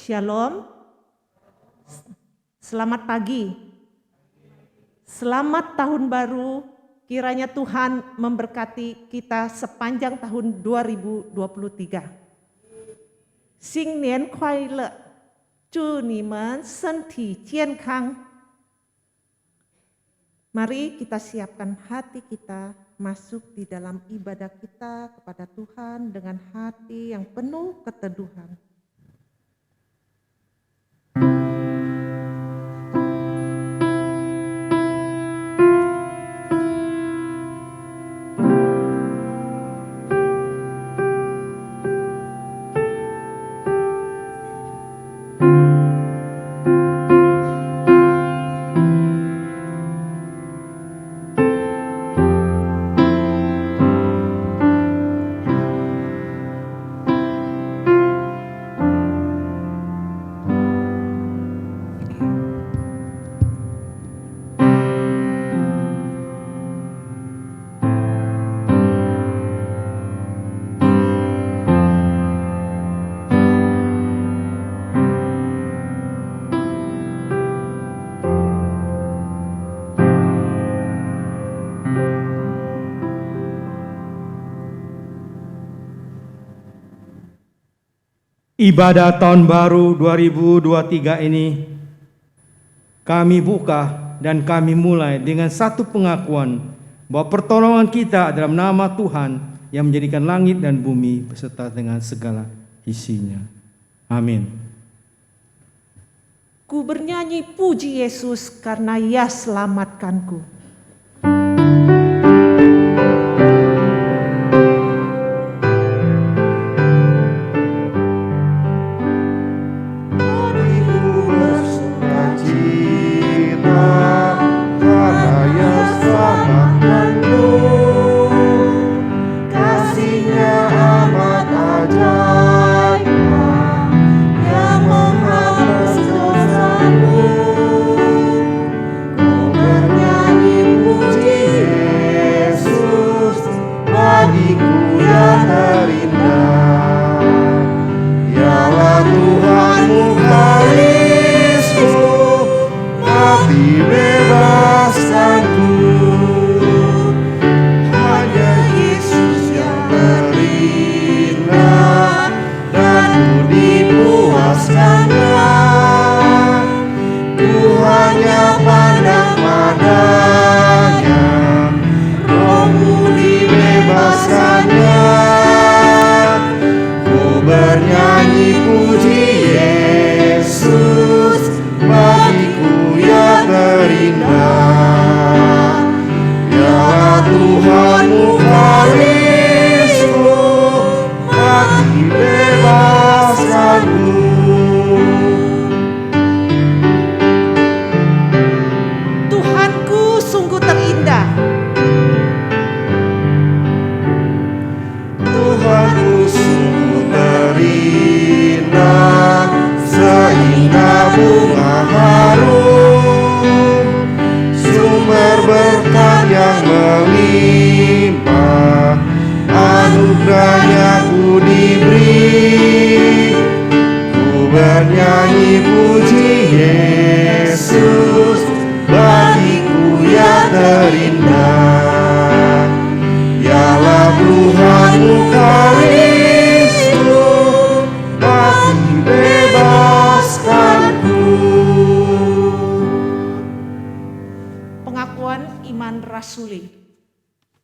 Shalom. Selamat pagi. Selamat tahun baru. Kiranya Tuhan memberkati kita sepanjang tahun 2023. 新年快乐，祝你们身体健康。Mari kita siapkan hati kita masuk di dalam ibadah kita kepada Tuhan dengan hati yang penuh keteduhan. Ibadah tahun baru 2023 ini kami buka dan kami mulai dengan satu pengakuan bahwa pertolongan kita dalam nama Tuhan yang menjadikan langit dan bumi beserta dengan segala isinya. Amin. Ku bernyanyi puji Yesus karena Ia selamatkanku.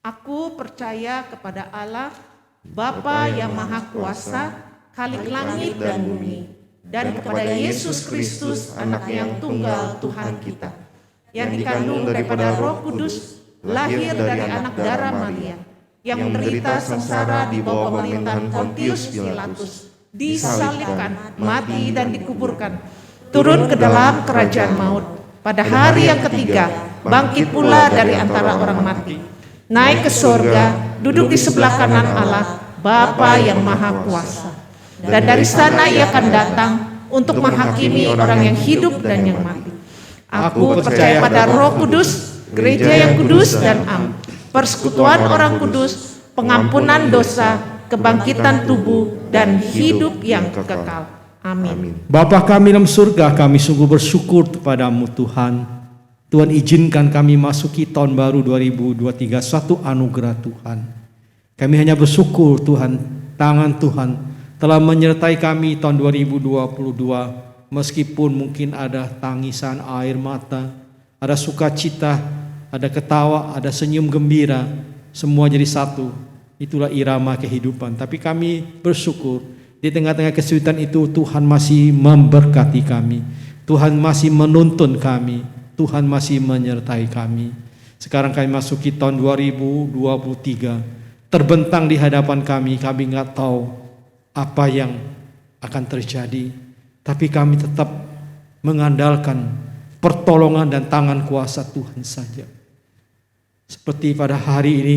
Aku percaya kepada Allah, Bapa yang Maha Kuasa, Khalik langit dan bumi, dan kepada Yesus Kristus, Anak yang tunggal Tuhan kita, yang dikandung daripada Roh Kudus, lahir dari anak darah Maria, yang menderita sengsara di bawah pemerintahan Pontius Pilatus, disalibkan, mati dan dikuburkan, turun ke dalam kerajaan maut, pada hari yang ketiga, bangkit pula dari antara orang mati, naik ke surga, duduk di sebelah kanan Allah, Bapa yang Maha Kuasa. Dan dari sana Ia akan datang untuk menghakimi orang yang hidup dan yang mati. Aku percaya pada Roh Kudus, gereja yang kudus dan am, persekutuan orang kudus, pengampunan dosa, kebangkitan tubuh, dan hidup yang kekal. Amin. Bapa kami dalam surga, kami sungguh bersyukur kepadamu Tuhan. Tuhan izinkan kami masuki tahun baru 2023, suatu anugerah Tuhan. Kami hanya bersyukur Tuhan, tangan Tuhan telah menyertai kami tahun 2022. Meskipun mungkin ada tangisan air mata, ada sukacita, ada ketawa, ada senyum gembira, semua jadi satu. Itulah irama kehidupan. Tapi kami bersyukur di tengah-tengah kesulitan itu Tuhan masih memberkati kami. Tuhan masih menuntun kami. Tuhan masih menyertai kami. Sekarang kami masuki tahun 2023. Terbentang di hadapan kami nggak tahu apa yang akan terjadi. Tapi kami tetap mengandalkan pertolongan dan tangan kuasa Tuhan saja. Seperti pada hari ini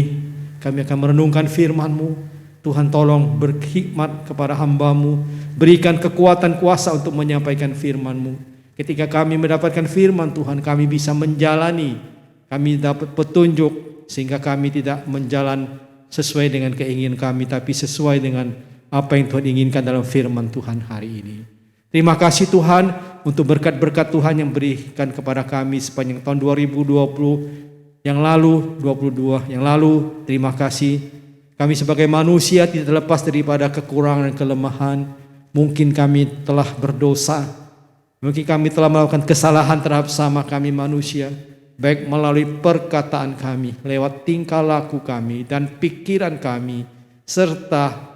kami akan merenungkan firman-Mu. Tuhan tolong berhikmat kepada hamba-Mu. Berikan kekuatan kuasa untuk menyampaikan firman-Mu. Ketika kami mendapatkan firman Tuhan, kami bisa menjalani. Kami dapat petunjuk sehingga kami tidak menjalan sesuai dengan keinginan kami, tapi sesuai dengan apa yang Tuhan inginkan dalam firman Tuhan hari ini. Terima kasih Tuhan untuk berkat-berkat Tuhan yang berikan kepada kami sepanjang tahun 2020 yang lalu, 22 yang lalu. Terima kasih. Kami sebagai manusia tidak terlepas daripada kekurangan dan kelemahan. Mungkin kami telah berdosa. Mungkin kami telah melakukan kesalahan terhadap sama kami manusia. Baik melalui perkataan kami, lewat tingkah laku kami dan pikiran kami, serta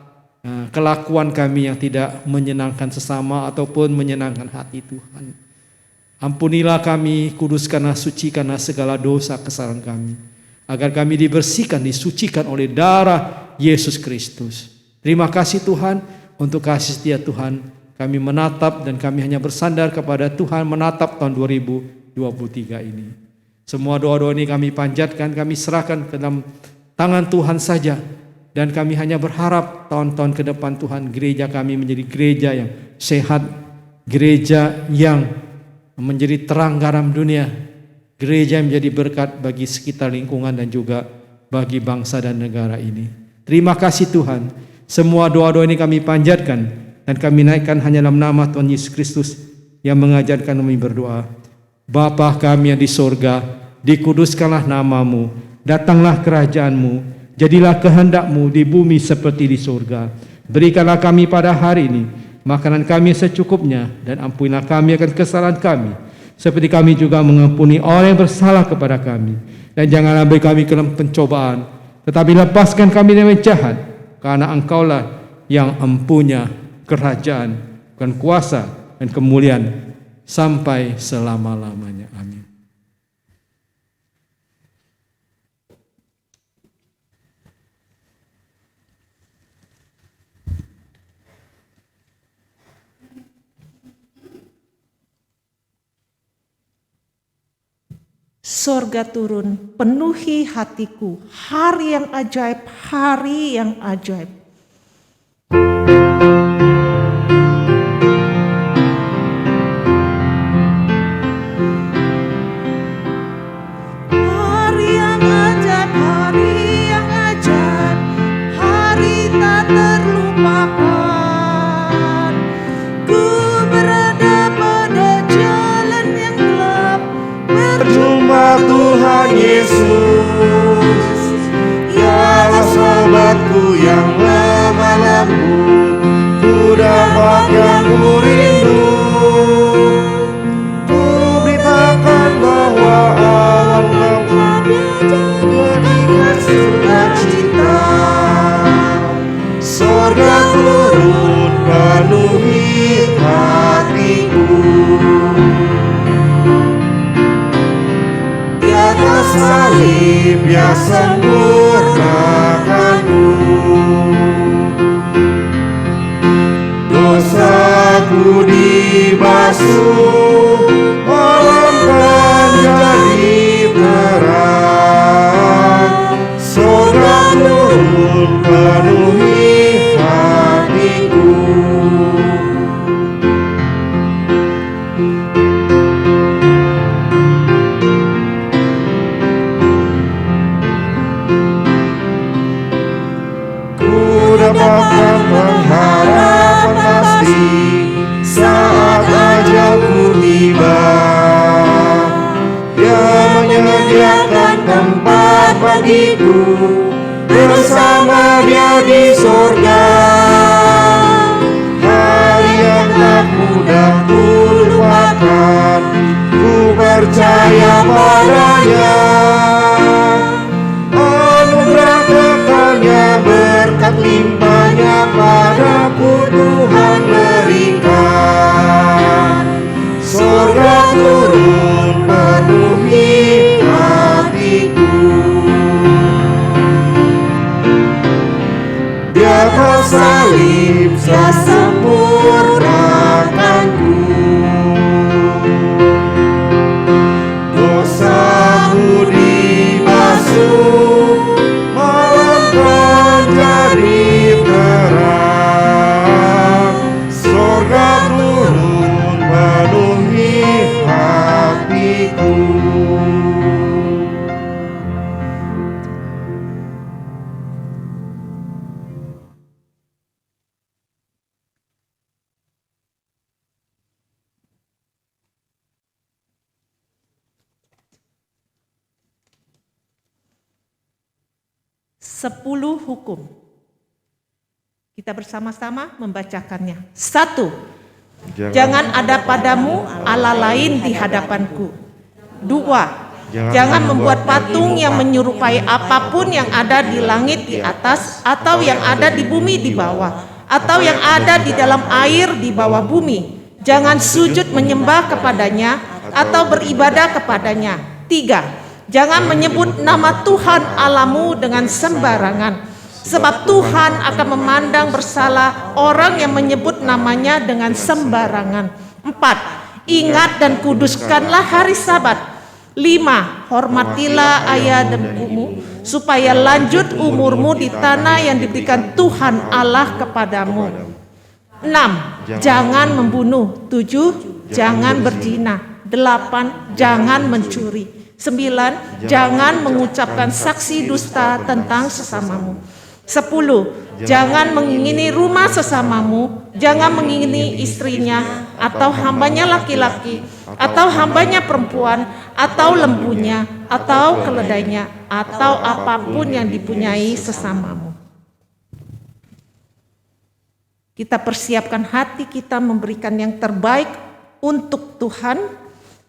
kelakuan kami yang tidak menyenangkan sesama ataupun menyenangkan hati Tuhan. Ampunilah kami, kuduskanlah, sucikanlah segala dosa kesalahan kami, agar kami dibersihkan, disucikan oleh darah Yesus Kristus. Terima kasih Tuhan untuk kasih setia Tuhan. Kami menatap dan kami hanya bersandar kepada Tuhan, menatap tahun 2023 ini. Semua doa-doa ini kami panjatkan, kami serahkan ke dalam tangan Tuhan saja. Dan kami hanya berharap tahun-tahun ke depan Tuhan, gereja kami menjadi gereja yang sehat, gereja yang menjadi terang garam dunia, gereja yang menjadi berkat bagi sekitar lingkungan dan juga bagi bangsa dan negara ini. Terima kasih Tuhan, semua doa-doa ini kami panjatkan dan kami naikkan hanya dalam nama Tuhan Yesus Kristus yang mengajarkan kami berdoa. Bapa kami yang di sorga, dikuduskanlah namamu, datanglah kerajaan-Mu, jadilah kehendak-Mu di bumi seperti di surga. Berikanlah kami pada hari ini makanan kami secukupnya, dan ampunilah kami akan kesalahan kami, seperti kami juga mengampuni orang yang bersalah kepada kami. Dan janganlah beri kami ke dalam pencobaan, tetapi lepaskan kami dari jahat, karena Engkaulah yang empunya kerajaan dan kuasa dan kemuliaan sampai selama-lamanya. Amin. Sorga turun, penuhi hatiku. Hari yang ajaib, hari yang ajaib. Hari yang ajaib, hari yang ajaib, hari tak terlupakan. Ku berada pada jalan yang gelap, Berjumpa Tuhan Yesus, ialah sahabatku yang lemah lembut, ku dapatkan ku rindu. Ku beritakan bahwa awan gelap jadikan sukacita. Sorga turun penuhi hatiku. Salib yang sempurnakanku, dosaku dibasuh, malam menjadi terang. Sorga turun penuhi hatiku. Dapatkan pengharapan pasti Dia di sorga. Hal yang tak mudah ku lupakan, ku percaya padanya. Anugerah kekalnya, berkat limpahnya padaku Tuhan berikan. Sorga turun penuhi hatiku. Dia kau salib, Dia sempurnakanku. Dosaku dibasuh, malam menjadi terang. Sorga turun penuhi hatiku. Sepuluh hukum. Kita bersama-sama membacakannya. 1. Jangan ada padamu Allah lain di hadapanku. 2. Jangan membuat patung yang menyerupai apapun yang ada di langit di atas, atau yang ada di bumi di bawah, atau yang ada di dalam air di bawah bumi. Jangan sujud menyembah kepadanya atau beribadah kepadanya. 3. Jangan menyebut nama Tuhan Allahmu dengan sembarangan, sebab Tuhan akan memandang bersalah orang yang menyebut namanya dengan sembarangan. 4. Ingat dan kuduskanlah hari Sabat. 5. Hormatilah ayah dan ibumu, supaya lanjut umurmu di tanah yang diberikan Tuhan Allah kepadamu. 6. Jangan membunuh. 7. Jangan berzina. 8. Jangan mencuri. 9. Jangan mengucapkan saksi dusta tentang sesamamu. 10. Jangan mengingini rumah sesamamu, jangan mengingini istrinya, atau hambanya laki-laki, atau hambanya perempuan, atau lembunya, atau keledainya, atau apapun yang dipunyai sesamamu. Kita persiapkan hati kita memberikan yang terbaik untuk Tuhan.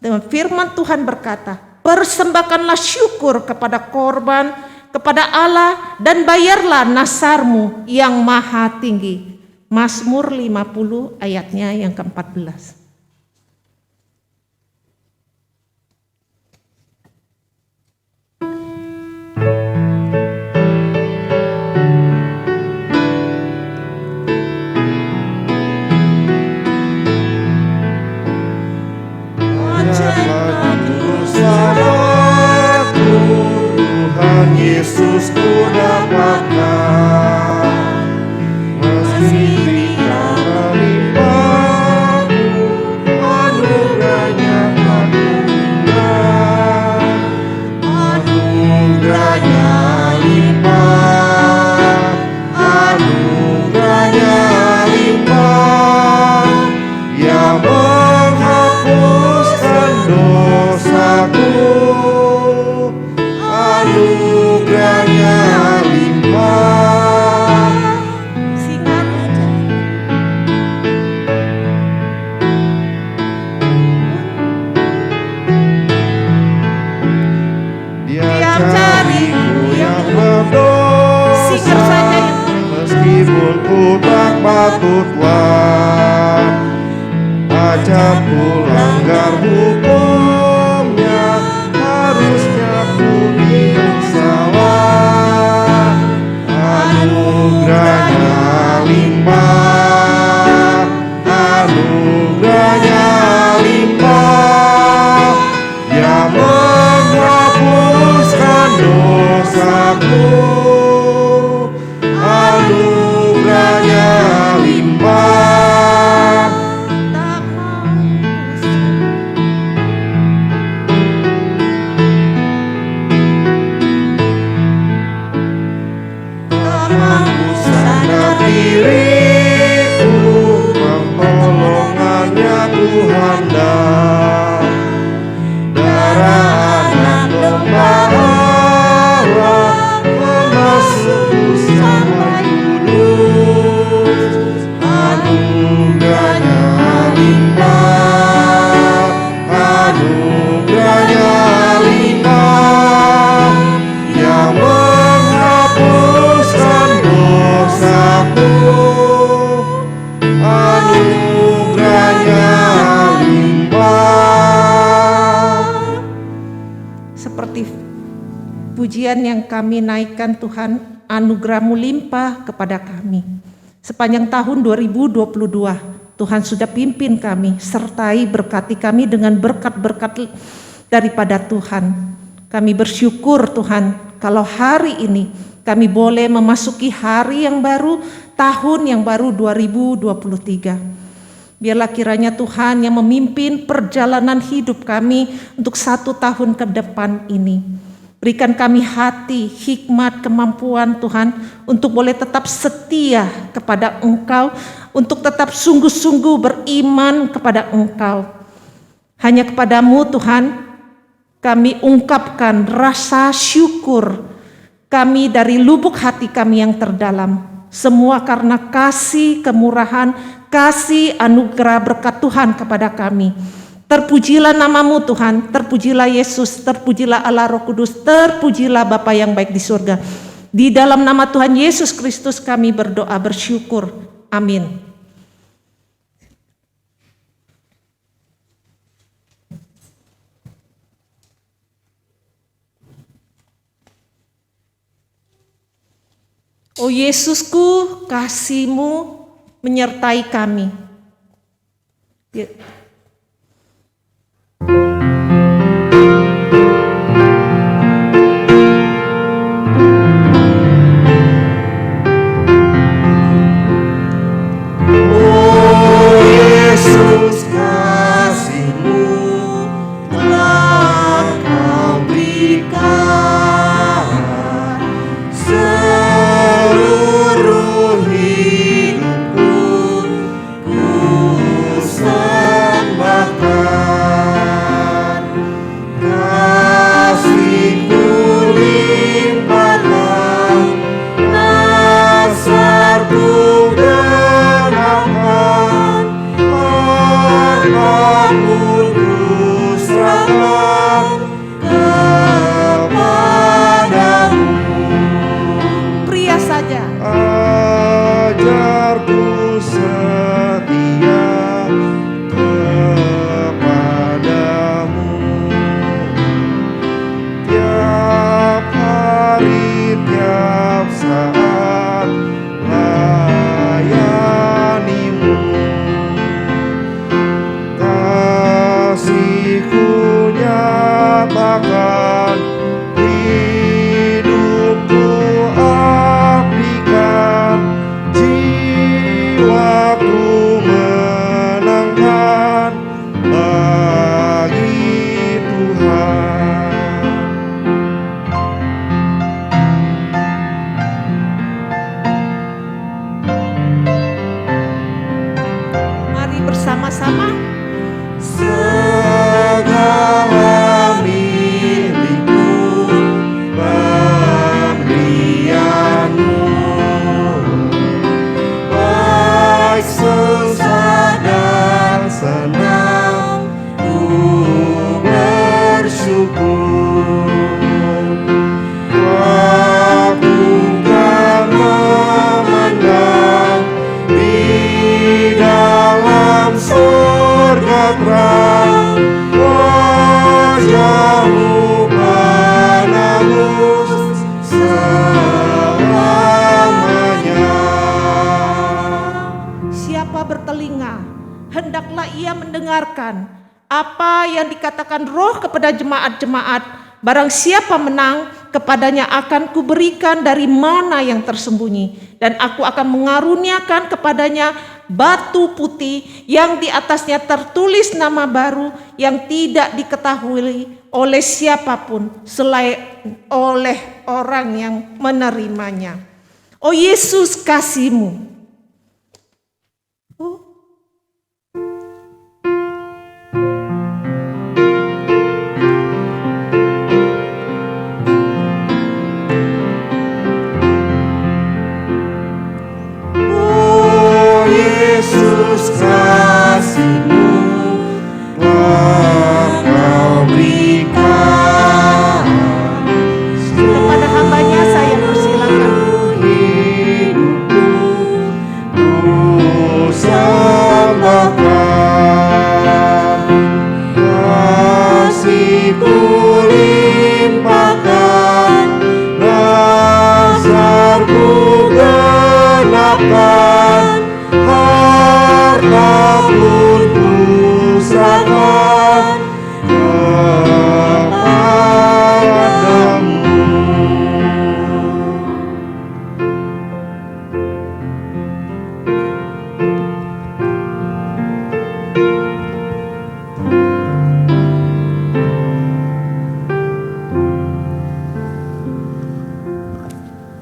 Dan firman Tuhan berkata, persembahkanlah syukur kepada korban, kepada Allah, dan bayarlah nasarmu yang maha tinggi. Mazmur 50 ayatnya yang ke-14. Yesus ku dapatkan, meski tidak melimpahku, anugerahnya tak tunggal. Anugerahnya limpah, anugerahnya limpah, yang menghapuskan dosaku. Anugerahnya limpah. Singkat aja. Dia cariku yang berdosa, Singkat saja yang meskipun ku tak patutlah, acapku langgar hukumnya, harusnya ku salah. Anugerahnya limpah, anugerahnya limpah, yang menghapuskan dosaku. Anugerahnya limpah, tak mampus. mampu sadar diriku, pertolongannya Tuhan dan darah anak domba Allah memasukku sama pujian yang kami naikkan Tuhan, anugerah-Mu limpah kepada kami. Sepanjang tahun 2022, Tuhan sudah pimpin kami, sertai berkati kami dengan berkat-berkat daripada Tuhan. Kami bersyukur Tuhan, kalau hari ini kami boleh memasuki hari yang baru, tahun yang baru 2023. Biarlah kiranya Tuhan yang memimpin perjalanan hidup kami untuk 1 tahun ke depan ini. Berikan kami hati, hikmat, kemampuan Tuhan untuk boleh tetap setia kepada Engkau, untuk tetap sungguh-sungguh beriman kepada Engkau. Hanya kepadamu Tuhan kami ungkapkan rasa syukur kami dari lubuk hati kami yang terdalam. Semua karena kasih, kemurahan, kasih, anugerah berkat Tuhan kepada kami. Terpujilah namamu Tuhan, terpujilah Yesus, terpujilah Allah Roh Kudus, terpujilah Bapa yang baik di surga. Di dalam nama Tuhan Yesus Kristus kami berdoa bersyukur. Amin. Oh Yesusku, kasih-Mu menyertai kami. Bersama-sama segala milikku pemberianmu, baik susah dan senang ku bersyukur. Aku kan memandang di dalam surga terang, wajah-Mu penebus selamanya. Siapa bertelinga, hendaklah ia mendengarkan apa yang dikatakan Roh kepada jemaat-jemaat. Barang siapa menang, kepadanya akan kuberikan dari mana yang tersembunyi, dan aku akan mengaruniakan kepadanya batu putih yang di atasnya tertulis nama baru yang tidak diketahui oleh siapapun selain oleh orang yang menerimanya. Oh Yesus, kasih-Mu. Yesus, kasih-Mu telah Kau berikan kepada hamba-Nya. Saya persilakan hidupku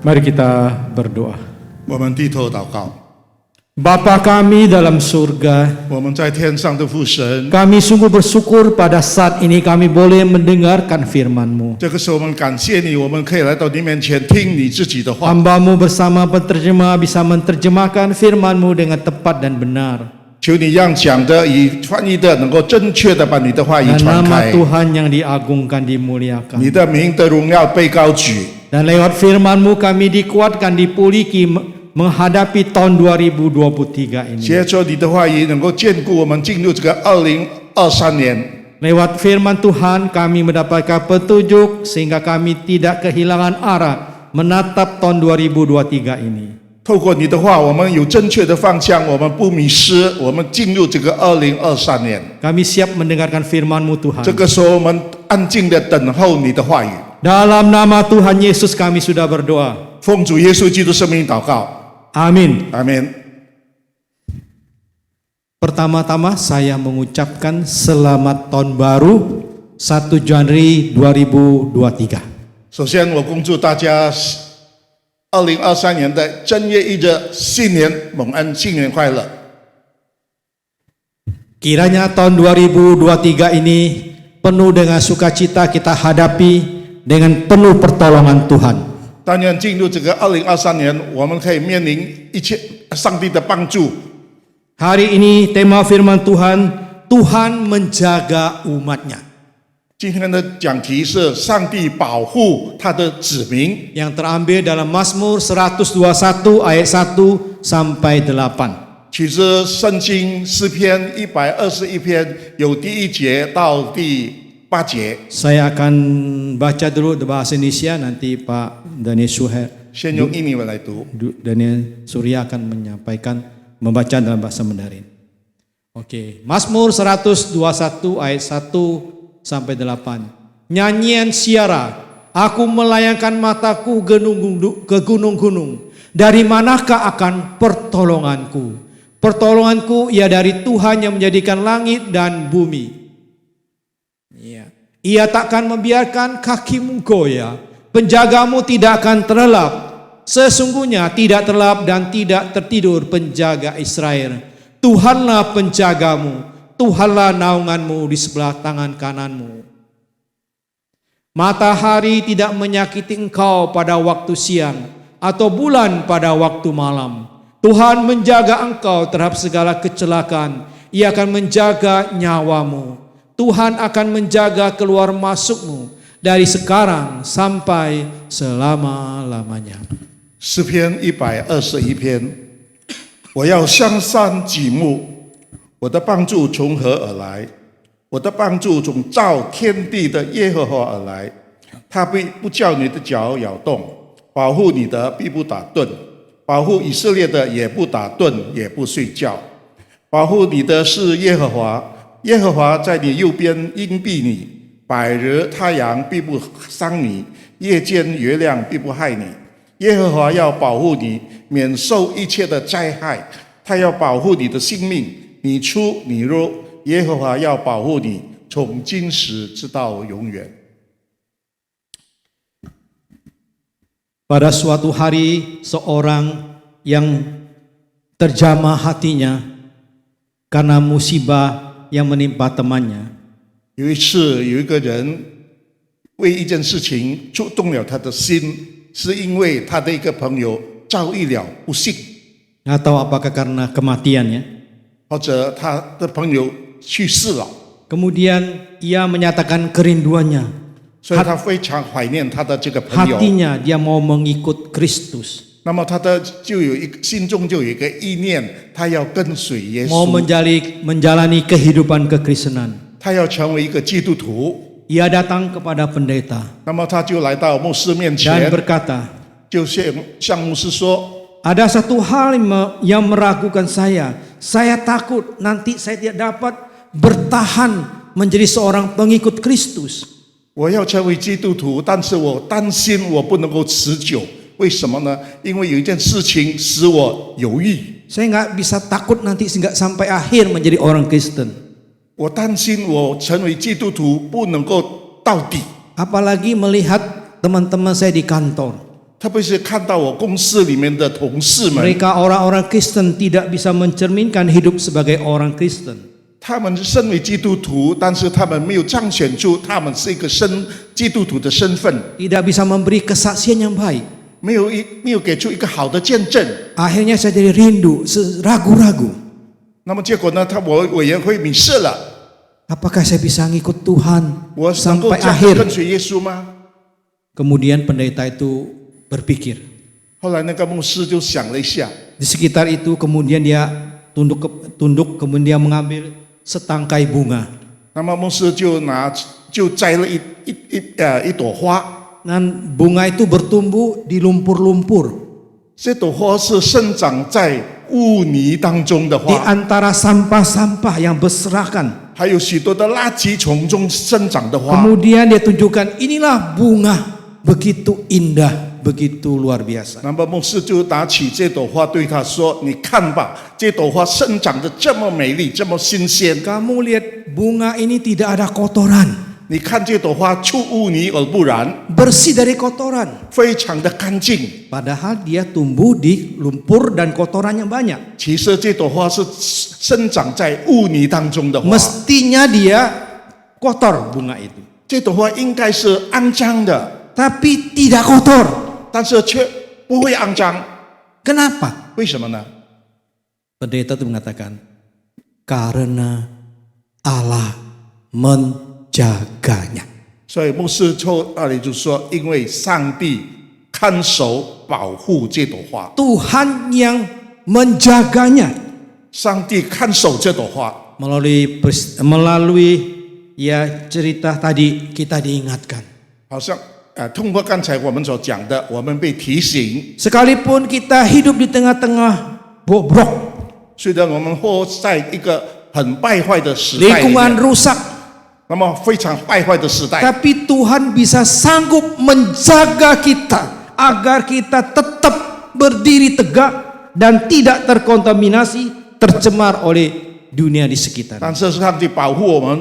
Mari kita berdoa. 我们低头祷告。 Bapa kami dalam surga, 我们在天上的父神， kami sungguh bersyukur pada saat ini kami boleh mendengarkan firman-Mu. 这个时候我们感谢你，我们可以来到你面前听你自己的话。 Hamba-Mu bersama penterjemah bisa menerjemahkan firman-Mu dengan tepat dan benar. 求你让讲的与翻译的能够正确的把你的话语 Dan 传 nama 开， Tuhan yang diagungkan, dimuliakan. 你的名的荣耀被高举。 Dan lewat firman-Mu kami dikuatkan, dipulihkan menghadapi tahun 2023 ini. 接着你的话语能够眷顾我们进入这个2023年。 Lewat firman Tuhan kami mendapatkan petunjuk sehingga kami tidak kehilangan arah menatap tahun 2023 ini. 透过你的话，我们有正确的方向，我们不迷失，我们进入这个2023年。 Kami siap mendengarkan firman-Mu Tuhan. 这个时候，我们安静的等候你的话语。 Dalam nama Tuhan Yesus kami sudah berdoa. 奉主耶稣基督圣名祷告， Amin. 阿门。 Pertama-tama saya mengucapkan selamat tahun baru 1 Januari 2023. 首先，我恭祝大家2023年的正月1日新年蒙恩，新年快乐。 Kiranya tahun 2023 ini penuh dengan sukacita kita hadapi dengan penuh pertolongan Tuhan. 但愿进入这个2023年，我们可以面临一切上帝的帮助。 Hari ini tema firman Tuhan, Tuhan menjaga umatnya. 今天的讲题是上帝保护他的子民， Yang terambil dalam Mazmur 121 ayat 1 sampai 8. 取自圣经诗篇121篇，有第1节到第8节。 Saya akan baca dulu bahasa Indonesia, nanti Pak Daniel Suher, 先用印尼文来读。 Daniel Surya akan menyampaikan, membaca dalam bahasa Mandarin. Oke, Mazmur 121 ayat 1 sampai 8. Nyanyian siara, aku melayangkan mataku ke gunung-gunung. Dari manakah akan pertolonganku? Pertolonganku ia dari Tuhan yang menjadikan langit dan bumi. Ya. Ia takkan membiarkan kakimu goyah. Penjagamu tidak akan terlelap. Sesungguhnya tidak terlelap dan tidak tertidur penjaga Israel. Tuhanlah penjagamu, Tuhanlah naunganmu di sebelah tangan kananmu. Matahari tidak menyakiti engkau pada waktu siang, atau bulan pada waktu malam. Tuhan menjaga engkau terhadap segala kecelakaan. Ia akan menjaga nyawamu. Tuhan akan menjaga keluar masukmu dari sekarang sampai selama-lamanya. 诗篇121篇，我要向上举目，我的帮助从何而来？我的帮助从造天地的耶和华而来。他必不叫你的脚摇动，保护你的必不打盹，保护以色列的也不打盹，也不睡觉。保护你的是耶和华，耶和华在你右边荫庇你，百日太阳必不伤你，夜间月亮必不害你。耶和华要保护你，免受一切的灾害。他要保护你的性命，你出你入。耶和华要保护你，从今时直到永远。 Pada suatu hari seorang yang terjamah hatinya karena musibah yang menimpa temannya. 有一次，有一个人为一件事情触动了他的心，是因为他的一个朋友遭遇了不幸， Atau apakah karena kematiannya? 或者他的朋友去世了， Kemudian ia menyatakan kerinduannya. 所以他非常怀念他的这个朋友。 Hatinya dia mau mengikut Kristus. 那么他的就有一个心中就有一个意念，他要跟随耶 Mau 稣， menjalani kehidupan kekristenan. 他要成为一个基督徒。 Ia datang kepada pendeta 那么他就来到牧师面 dan 前， berkata, 就向牧师说 ada satu hal yang meragukan saya. Saya takut nanti saya tidak dapat bertahan menjadi seorang pengikut Kristus. 我要成为基督徒，但是我担心我不能够持久。为什么呢？因为有一件事情使我犹豫。 Saya nggak bisa takut nanti nggak sampai akhir menjadi orang Kristen. 我担心我成为基督徒不能够到底。 Apalagi melihat teman-teman saya di kantor. 特别是看到我公司里面的同事们， Mereka orang-orang Kristen tidak bisa mencerminkan hidup sebagai orang Kristen. 他们身为基督徒，但是他们没有彰显出他们是一个基督徒的身份， Tidak bisa memberi kesaksian yang baik. 没有给出一个好的见证。 Akhirnya saya jadi rindu, ragu-ragu. 那么结果呢？我委员会迷失了， Apakah saya bisa ngikut Tuhan 我能够 sampai 这样 akhir? 跟随耶稣吗？ Kemudian pendeta itu berpikir. 后来那个牧师就想了一下， Di sekitar itu kemudian dia tunduk kemudian mengambil setangkai bunga. 那么牧师就摘了一朵花， Dan bunga itu bertumbuh di lumpur-lumpur. 这朵花是生长在污泥当中的 Di 花， antara sampah-sampah yang berserakan. 还有许多的垃圾丛中生长的花。 Kemudian dia tunjukkan inilah bunga begitu indah, begitu luar biasa. 那么牧师就拿起这朵花对他说：“你看吧，这朵花生长得这么美丽，这么新鲜。 Kamu lihat bunga ini tidak ada kotoran, 你看这朵花出污泥而不染， bersih dari kotoran. 非常的干净。 Padahal dia tumbuh di lumpur dan kotorannya banyak. 其实这朵花是生长在污泥当中的花， Mestinya dia kotor bunga itu, 这朵花应该是肮脏的， tapi tidak kotor. 但是却不会肮脏， Kenapa? 为什么呢？ Pendeta itu mengatakan, karena Allah menjaganya. 所以牧师那里就说，因为上帝看守保护这朵花， Tuhan yang menjaganya. 上帝看守这朵花。 Melalui ya cerita tadi kita diingatkan. 好像通过刚才我们所讲的，我们被提醒， Sekalipun kita hidup di tengah-tengah bobrok, 虽然我们活在一个很败坏的时代里 lingkungan 面， rusak, 那么非常败坏的时代， tapi Tuhan bisa sanggup menjaga kita agar kita tetap berdiri tegak dan tidak terkontaminasi, tercemar oleh dunia di sekitar. 但是上帝保护我们，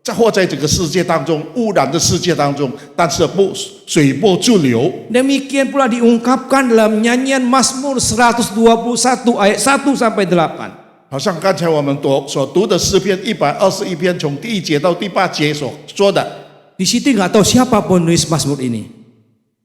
活在这个世界当中，污染的世界当中，但是不随波逐流。 Demikian pula diungkapkan dalam nyanyian Mazmur 121 ayat 1 sampai 8. 好像刚才我们所读的诗篇121篇，从第1节到第8节所说的， Di situ nggak tahu siapa penulis Mazmur ini.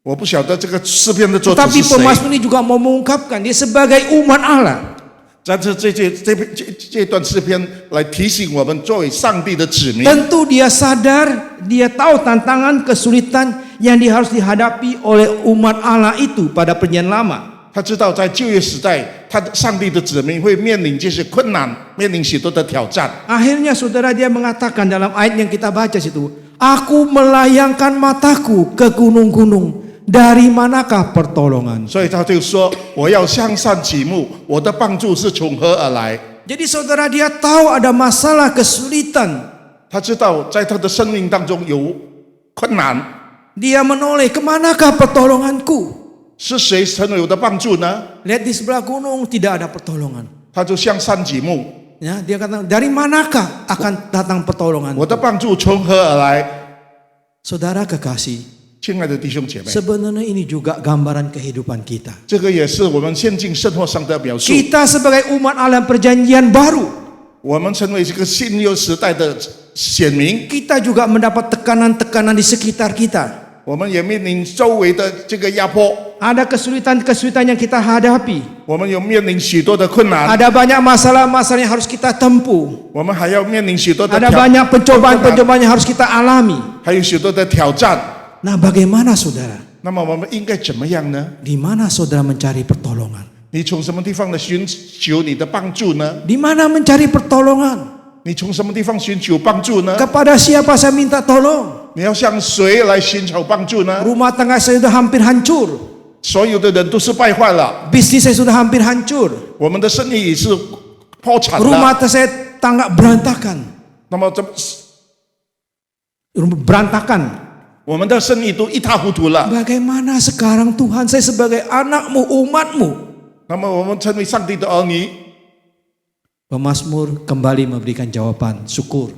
我不晓得这个诗篇的作者 Tetapi 是谁。 pemazmur ini juga mau mengungkapkan dia sebagai umat Allah. 但是这段诗篇来提醒我们，作为上帝的子民， Tentu dia sadar, dia tahu tantangan, kesulitan yang harus dihadapi oleh umat Allah itu pada perjanjian lama. 他知道在旧约时代，上帝的子民会面临这些困难，面临许多的挑战。 Akhirnya saudara dia mengatakan dalam ayat yang kita baca situ, aku melayangkan mataku ke gunung-gunung, dari manakah pertolongan? 所以他就说：“我要向上举目，我的帮助是从何而来？” Jadi saudara dia tahu ada masalah, kesulitan. 他知道在他的生命当中有困难， Dia menoleh, kemanakah pertolonganku? 是谁成为我的帮助呢？ Lihat di sebelah gunung tidak ada pertolongan. 他就向上举目， Ya, dia kata, dari manakah akan datang pertolongan? 我的帮助从何而来？ Saudara kekasih, 亲爱的弟兄姐妹， sebenarnya ini juga gambaran kehidupan kita. 这个也是我们现今生活上的表述。 Kita sebagai umat Allah perjanjian baru, 我们成为这个新约时代的显明， kita juga mendapat tekanan-tekanan di sekitar kita. 我们也面临周围的这个压迫， Ada kesulitan-kesulitan yang kita hadapi. 我们有面临许多的困难， Ada banyak masalah-masalah yang harus kita tempuh. 我们还要面临许多的 Ada banyak pencobaan-pencobaan yang harus kita alami. 还有许多的挑战。 Nah, bagaimana saudara? 那么我们应该怎么样呢？ Di mana saudara mencari pertolongan? 你从什么地方来寻求你的帮助呢？ Di mana mencari pertolongan? 你从什么地方寻求帮助呢？ Kepada siapa saya minta tolong? 你要向谁来寻求帮助呢？ Rumah tangga saya sudah hampir hancur. 所有的人都是败坏了， Bisnis saya sudah hampir hancur. 我们的生意也是破产了。 Rumah saya tangga berantakan. 那么Berantakan. 我们的生意都一塌糊涂了。 Bagaimana sekarang Tuhan, saya sebagai anakmu, umatmu? 那么我们成为上帝的儿女， Pemazmur kembali memberikan jawaban syukur.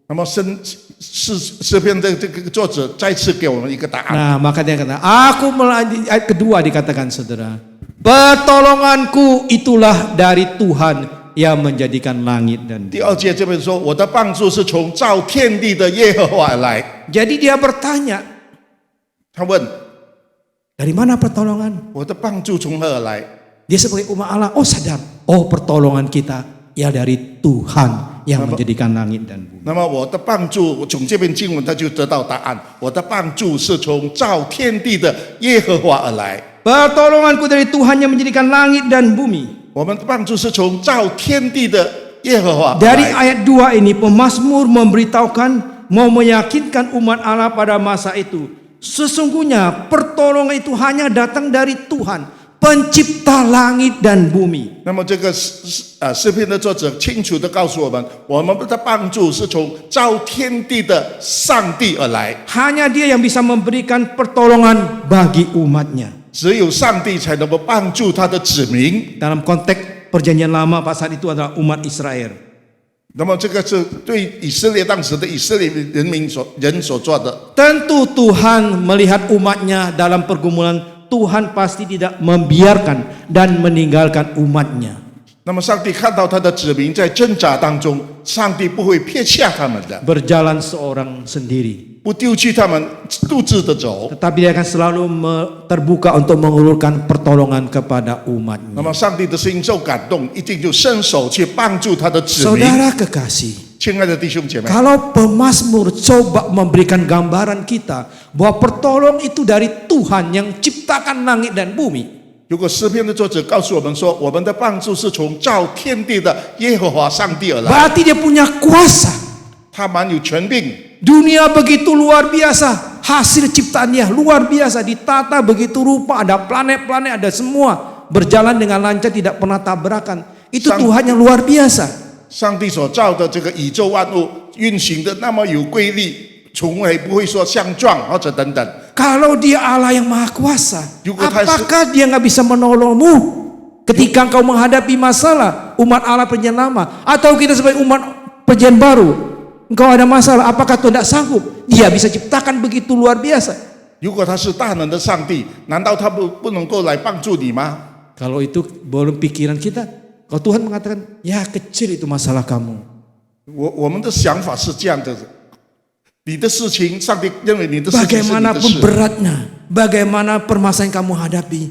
那么诗篇这个作者再次给我们一个答案。 Nah, maka dia kata, aku melayani, ayat kedua dikatakan saudara, pertolonganku itulah dari Tuhan yang menjadikan langit dan bumi. 第二节这边说，我的帮助是从造天地的耶和华而来。 Jadi dia bertanya, 他问 dari mana pertolongan? 我的帮助从何而来？ Dia sebagai umat Allah, sadar, pertolongan kita ya dari Tuhan yang menjadikan langit dan bumi. 那么我的帮助，从这篇经文他就得到答案。我的帮助是从造天地的耶和华而来。 Pertolonganku dari Tuhan yang menjadikan langit dan bumi. 我们的帮助是从造天地的耶和华而 Dari 来。 ayat 2 ini pemazmur memberitahukan, mau meyakinkan umat Allah pada masa itu, sesungguhnya pertolongan itu hanya datang dari Tuhan, pencipta langit dan bumi. 那么这个诗篇的作者清楚地告诉我们，我们的帮助是从造天地的上帝而来。 Hanya Dia yang bisa memberikan pertolongan bagi umatnya. 只有上帝才能够帮助他的子民。 Dalam konteks perjanjian lama pada saat itu adalah umat Israel. 那么这个是对以色列当时的以色列人民所做的。 Tentu Tuhan melihat umatnya dalam pergumulan, Tuhan pasti tidak membiarkan dan meninggalkan umatnya. 那么上帝看到他的子民在挣扎当中，上帝不会撇下他们的， Berjalan seorang sendiri. 不丢弃他们，独自的走。 Tetapi Dia akan selalu terbuka untuk mengulurkan pertolongan kepada 那 umatnya. 么上帝的心受感动，一定就伸手去帮助他的子民。 Saudara kekasih, 亲爱的弟兄姐妹， kalau pemazmur coba memberikan gambaran kita bahwa pertolongan itu dari Tuhan yang ciptakan langit dan bumi, 如果诗篇的作者告诉我们说，我们的帮助是从造天地的耶和华上帝而来， berarti Dia punya kuasa. 他蛮有权柄。 Dunia begitu luar biasa, hasil ciptaan Dia luar biasa, ditata begitu rupa, ada planet-planet, ada semua berjalan dengan lancar, tidak pernah tabrakan. Itu Tuhan yang luar biasa. 上帝所造的这个宇宙万物运行的那么有规律，从来不会说相撞或者等等。 Kalau Dia Allah yang maha kuasa, Juga apakah Dia nggak bisa menolongmu ketika engkau menghadapi masalah? Umat Allah perjanjian lama atau kita sebagai umat perjanjian baru, engkau ada masalah, apakah Tuhan tidak sanggup? Dia bisa ciptakan begitu luar biasa. 如果他是大能的上帝，难道他不能够来帮助你吗？ Kalau itu belum pikiran kita, kalau Tuhan mengatakan, ya kecil itu masalah kamu. 我们的想法是这样的：你的事情，上帝认为你的事情是你的 Bagaimanapun 事。 beratnya, bagaimana permasalahan kamu hadapi,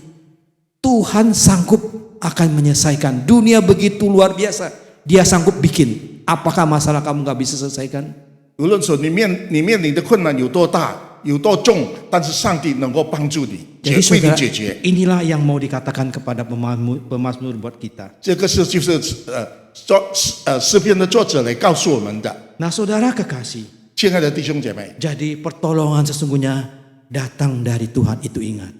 Tuhan sanggup akan menyelesaikan. Dunia begitu luar biasa, Dia sanggup bikin. Apakah masalah kamu nggak bisa selesaikan? 无论说你面临的困难有多大、有多重，但是上帝能够帮助你， Jadi 为你 saudara, 解决。 inilah yang mau dikatakan kepada pemazmur buat kita. 这个就是诗篇的作者来告诉我们的。 Nah saudara kekasih, 亲爱的弟兄姐妹， jadi pertolongan sesungguhnya datang dari Tuhan, itu ingat.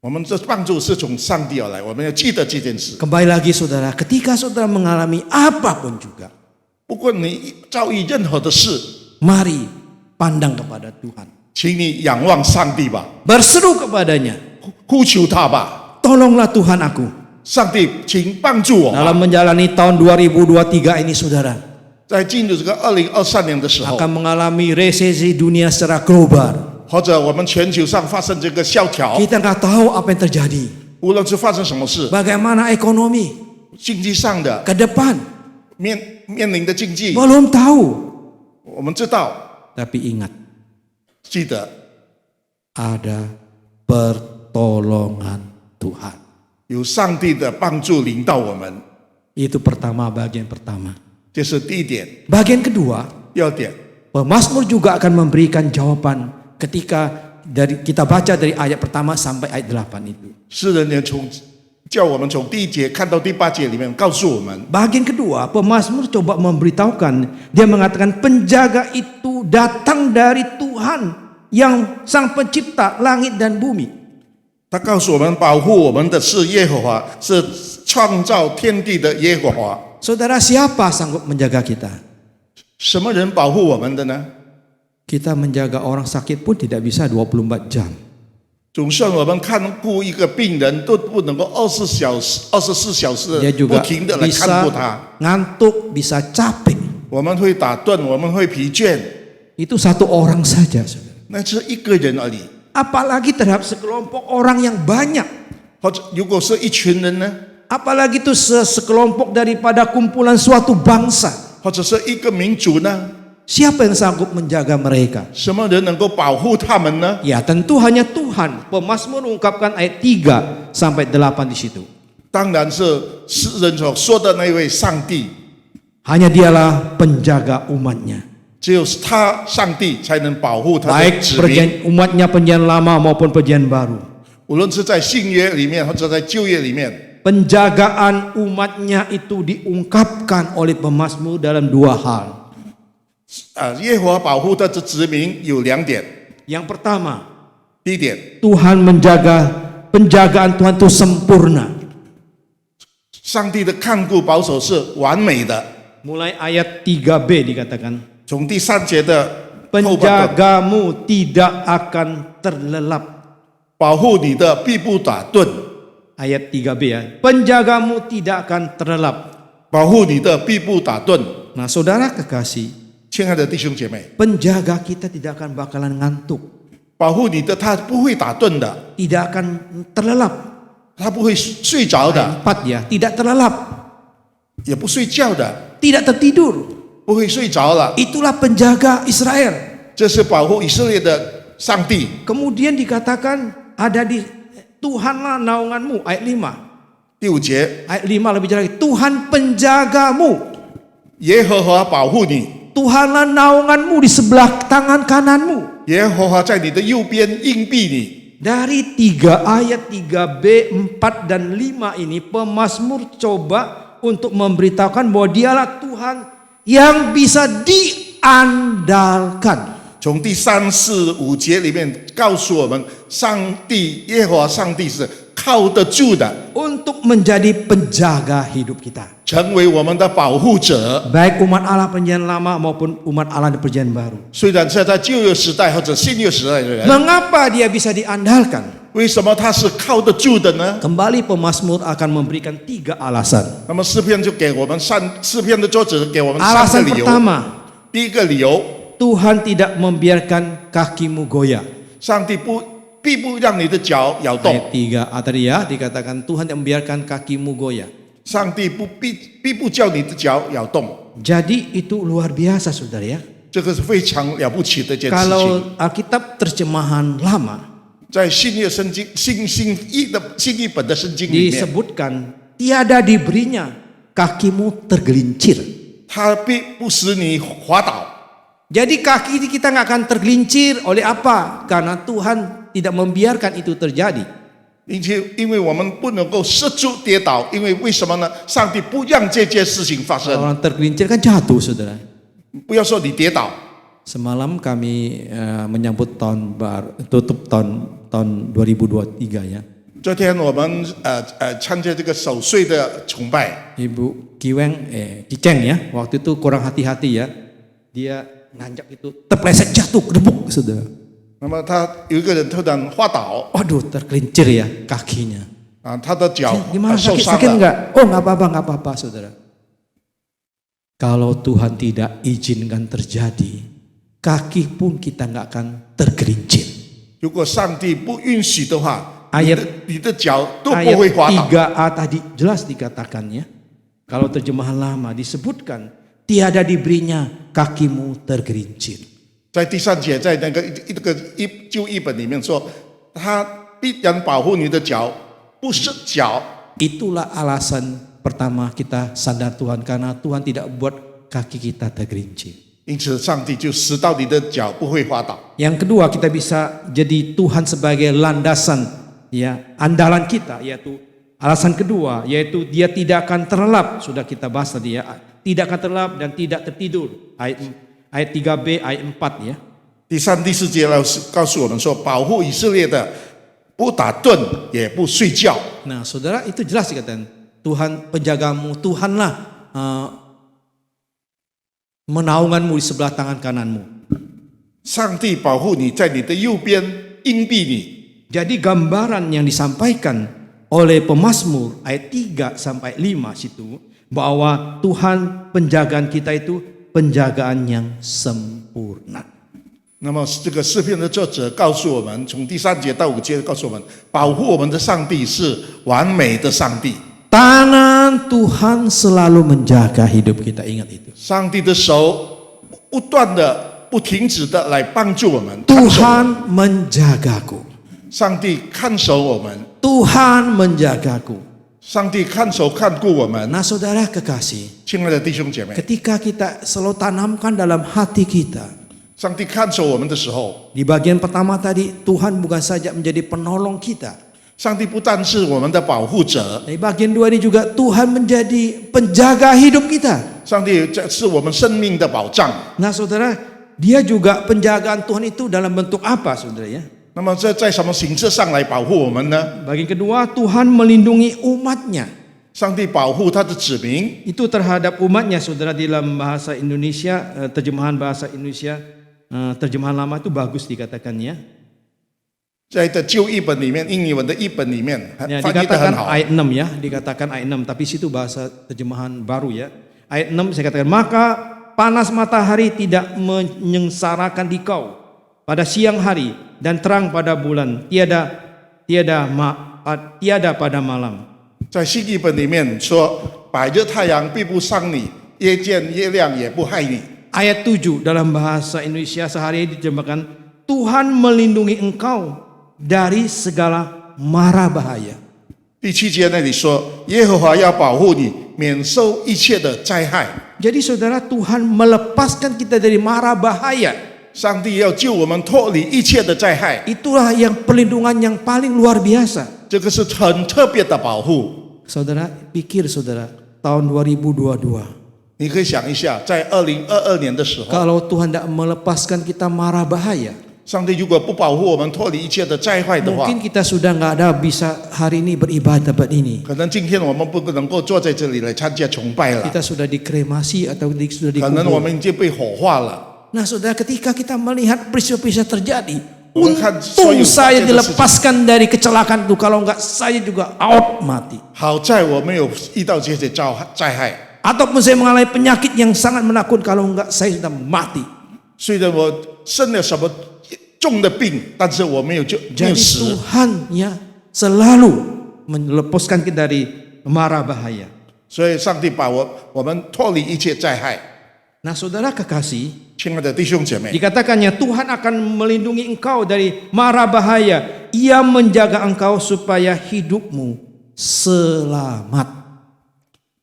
我们这帮助是从上帝而来，我们要记得这件事。 Kembali lagi saudara, ketika saudara mengalami apapun juga, 不过你遭遇任何的事， mari pandang kepada Tuhan. 请你仰望上帝吧， Berseru kepadanya, 呼求他吧。 tolonglah Tuhan aku. 上帝，请帮助我吧。 Dalam menjalani tahun 2023 ini saudara, 在进入这个2023年的时候， akan mengalami resesi dunia secara global. 或者我们全球上发生这个萧条， Kita nggak tahu apa yang terjadi. 无论是发生什么事， Bagaimana ekonomi 经济上的 ke depan, 面临的经济， belum tahu. 我们知道， Tapi ingat, 记得 ada pertolongan Tuhan. 有上帝的帮助临到我们， Itu pertama, bagian pertama. 这是第一点。 Bagian kedua, 第二点， pemazmur juga akan memberikan jawaban ketika kita baca dari ayat pertama sampai ayat 8 itu. 诗人也叫我们从第一节看到第8节里面告诉我们， Bagian kedua, pemazmur coba memberitahukan, dia mengatakan penjaga itu datang dari Tuhan yang sang pencipta langit dan bumi. 他告诉我们，保护我们的是耶和华，是创造天地的耶和华。 Saudara, siapa sanggup menjaga kita? 什么人保护我们的呢？ Kita menjaga orang sakit pun tidak bisa 24 jam. 总算我们看顾一个病人都不能够24小时 Dia 不 juga 停的来看顾 bisa 他， ngantuk, bisa capek. 我们会打盹，我们会疲倦， Itu satu orang saja, saudara. 那是一个人而已。 Apalagi terhadap sekelompok orang yang banyak. 或者如果是一群人呢， Apalagi itu sekelompok daripada kumpulan suatu bangsa. 或者是一个民族呢， Siapa yang sanggup menjaga mereka? 什么人能够保护他们呢？ Ya tentu hanya Tuhan. Pemazmur mengungkapkan ayat 3 sampai 8 di situ. 当然是诗人所说的那位上帝， Hanya dialah penjaga umatnya. 只有他上帝才能保护他的 Baik 子民， umatnya perjanjian lama maupun perjanjian baru. 无论是在新约里面或者在旧约里面， Penjagaan umatnya itu diungkapkan oleh pemazmur dalam 2 hal. 耶和华保护他的子民有2点。 Yang pertama, 第一点， Tuhan penjagaan Tuhan itu sempurna. 上帝的看顾保守是完美的。 Mulai ayat 3b dikatakan, 从第3节的后半段， penjagamu tidak akan terlelap. 保护你的必不打盹， Ayat 3b ya, penjagamu tidak akan terlelap. 保护你的必不打盹。 Nah saudara kekasih, 亲爱的弟兄姐妹， penjaga kita tidak akan bakalan ngantuk, 保护你的他不会打盹的， tidak akan terlelap. 他不会睡着的， Ayat 4 ya, tidak terlelap, 也不睡觉的， tidak tertidur. 不会睡着了。 Itulah penjaga Israel. 这是保护以色列的上帝。 Kemudian dikatakan ada di Tuhanlah naunganmu, ayat 5. 第5节， Ayat 5 lebih jelas lagi, Tuhan penjagamu. 耶和华保护你， Tuhanlah naunganmu di sebelah tangan kananmu. 耶和华在你的右边硬币你。 Dari 3 ayat 3b, 4 dan 5 ini pemazmur coba untuk memberitahukan bahwa dialah Tuhan yang bisa diandalkan. 从第3、4、5节里面告诉我们，上帝耶和华上帝是靠得住的， Untuk menjadi penjaga hidup kita. 成为我们的保护者。 Baik umat Allah perjanjian lama maupun umat Allah di perjanjian baru. 虽然是在旧约时代或者新约时代的人， Mengapa dia bisa diandalkan? 为什么他是靠得住的呢？ Kembali pemazmur akan memberikan 3 alasan. 那么诗篇就给我们诗篇的作者给我们3 Alasan 个理由。 pertama, 第一个理由， Tuhan tidak membiarkan kakimu goyah. 上帝必不让你的脚摇动， Ayat 3 tadi ya dikatakan Tuhan yang membiarkan kakimu goyah. 上帝必不叫你的脚摇动。 Jadi itu luar biasa saudara ya. 这个是非常了不起的一件事情。 Kalau Alkitab terjemahan lama 在新约圣经新译本的圣经里面， disebutkan tiada diberinya kakimu tergelincir. 它必不使你滑倒。 Jadi kaki kita nggak akan tergelincir oleh apa? Karena Tuhan tidak membiarkan itu terjadi. 因为我们不能够失足跌倒，因为为什么呢？上帝不让这件事情发生。 Orang tergelincir kan jatuh saudara. 不要说你跌倒， Semalam kami menyambut tahun baru, tutup tahun 2023 ya. 昨天我们参加这个守岁的崇拜， Ibu Kiceng ya, waktu itu kurang hati-hati ya. Dia nanjak itu terpleset jatuh kedebuk saudara. 那么他有一个人突然滑倒 Waduh tergelincir ya kakinya. 啊，他的脚 Gimana 受伤 sakit 了。 enggak? Oh nggak apa-apa saudara. Kalau Tuhan tidak izinkan terjadi, kaki pun kita nggak akan tergelincir. 如果上帝不允许的话， Ayat 你的脚都不 Ayat 会滑倒。 3a tadi jelas dikatakannya. Kalau terjemahan lama disebutkan tiada diberinya kakimu tergelincir. 在第3节，在那个旧译本里面说，他必然保护你的脚，不是脚。 Itulah alasan pertama kita sadar Tuhan karena Tuhan tidak buat kaki kita tergelincir. 因此，上帝就使到你的脚不会滑倒。 Yang kedua kita bisa jadi Tuhan sebagai landasan ya andalan kita yaitu alasan kedua yaitu dia tidak akan terlelap sudah kita bahas tadi ya tidak akan terlelap dan tidak tertidur ayat 3b ayat 4 ya. 第3、第4节告诉我们说，保护以色列的不打盹也不睡觉。 Nah saudara itu jelas dikatakan Tuhan penjagamu Tuhanlah menaunganmu di sebelah tangan kananmu. 上帝保护你在你的右边荫庇你。 Jadi gambaran yang disampaikan oleh pemazmur ayat 3 sampai 5 situ bahwa Tuhan penjagaan kita itu penjagaan yang sempurna. 那么这个诗篇的作者告诉我们，从第3节到5节告诉我们，保护我们的上帝是完美的上帝。 Tangan Tuhan selalu menjaga hidup kita, ingat itu. 上帝的手不断的、不停止的来帮助我们。看守我们 Tuhan menjagaku. 上帝看守我们， Tuhan menjagaku. 上帝看守看顾我们。 Nah saudara kekasih, 亲爱的弟兄姐妹， ketika kita selalu tanamkan dalam hati kita, 上帝看守我们的时候， di bagian pertama tadi Tuhan bukan saja menjadi penolong kita. 上帝不但是我们的保护者， Di bagian 2 ini juga Tuhan menjadi penjaga hidup kita. 上帝是我们生命的保障。 Nah saudara, dia juga penjagaan Tuhan itu dalam bentuk apa saudara ya? 那么这在什么形式上来保护我们呢？ Bagian kedua, Tuhan melindungi umatnya. 上帝保护他的子民， Itu terhadap umatnya saudara dalam bahasa Indonesia, terjemahan bahasa Indonesia, terjemahan lama itu bagus dikatakannya. 在的旧译本里面，英语文的译本里面 Ya, 翻译得很 dikatakan 好。 ayat 6 ya, dikatakan ayat 6, tapi situ bahasa terjemahan baru ya. Ayat 6 saya katakan, maka panas matahari tidak menyengsarakan di kau pada siang hari dan terang pada bulan, tiada pada malam. 在新译本里面说，百日太阳必不伤你，夜见月亮也不害你。 Ayat 7 dalam bahasa Indonesia sehari diterjemahkan, Tuhan melindungi engkau dari segala mara bahaya. 第7节那里说，耶和华要保护你，免受一切的灾害。 Jadi saudara, Tuhan melepaskan kita dari mara bahaya. 上帝要救我们脱离一切的灾害， Itulah yang perlindungan yang paling luar biasa. 这个是很特别的保护。 Saudara, pikir saudara, tahun 2022. 你可以想一下，在2022年的时候， Kalau Tuhan tidak melepaskan kita mara bahaya, 上帝如果不保护我们脱离一切的灾害的话， mungkin kita sudah nggak ada bisa hari ini beribadah tempat ini. 可能今天我们不能够坐在这里来参加崇拜了， Kita sudah dikremasi atau sudah 可能我 dikubur. 们已经被火化了。 Nah saudara, ketika kita melihat peristiwa-peristiwa terjadi, Bukan untung soal saya saja dilepaskan dari kecelakaan itu. Kalau enggak saya juga out mati. 好在我没有遇到这些灾害， Ataupun saya mengalami penyakit yang sangat menakutkan. Kalau enggak saya sudah mati. 虽然我生了什么重的病，但是我没有没有 Jadi 死。 Tuhan ya selalu melepaskan kita dari mara bahaya. 所以上帝把我们脱离一切灾害。 Nah saudara kekasih, 亲爱的弟兄姐妹， dikatakannya Tuhan akan melindungi engkau dari mara bahaya. Ia menjaga engkau supaya hidupmu selamat.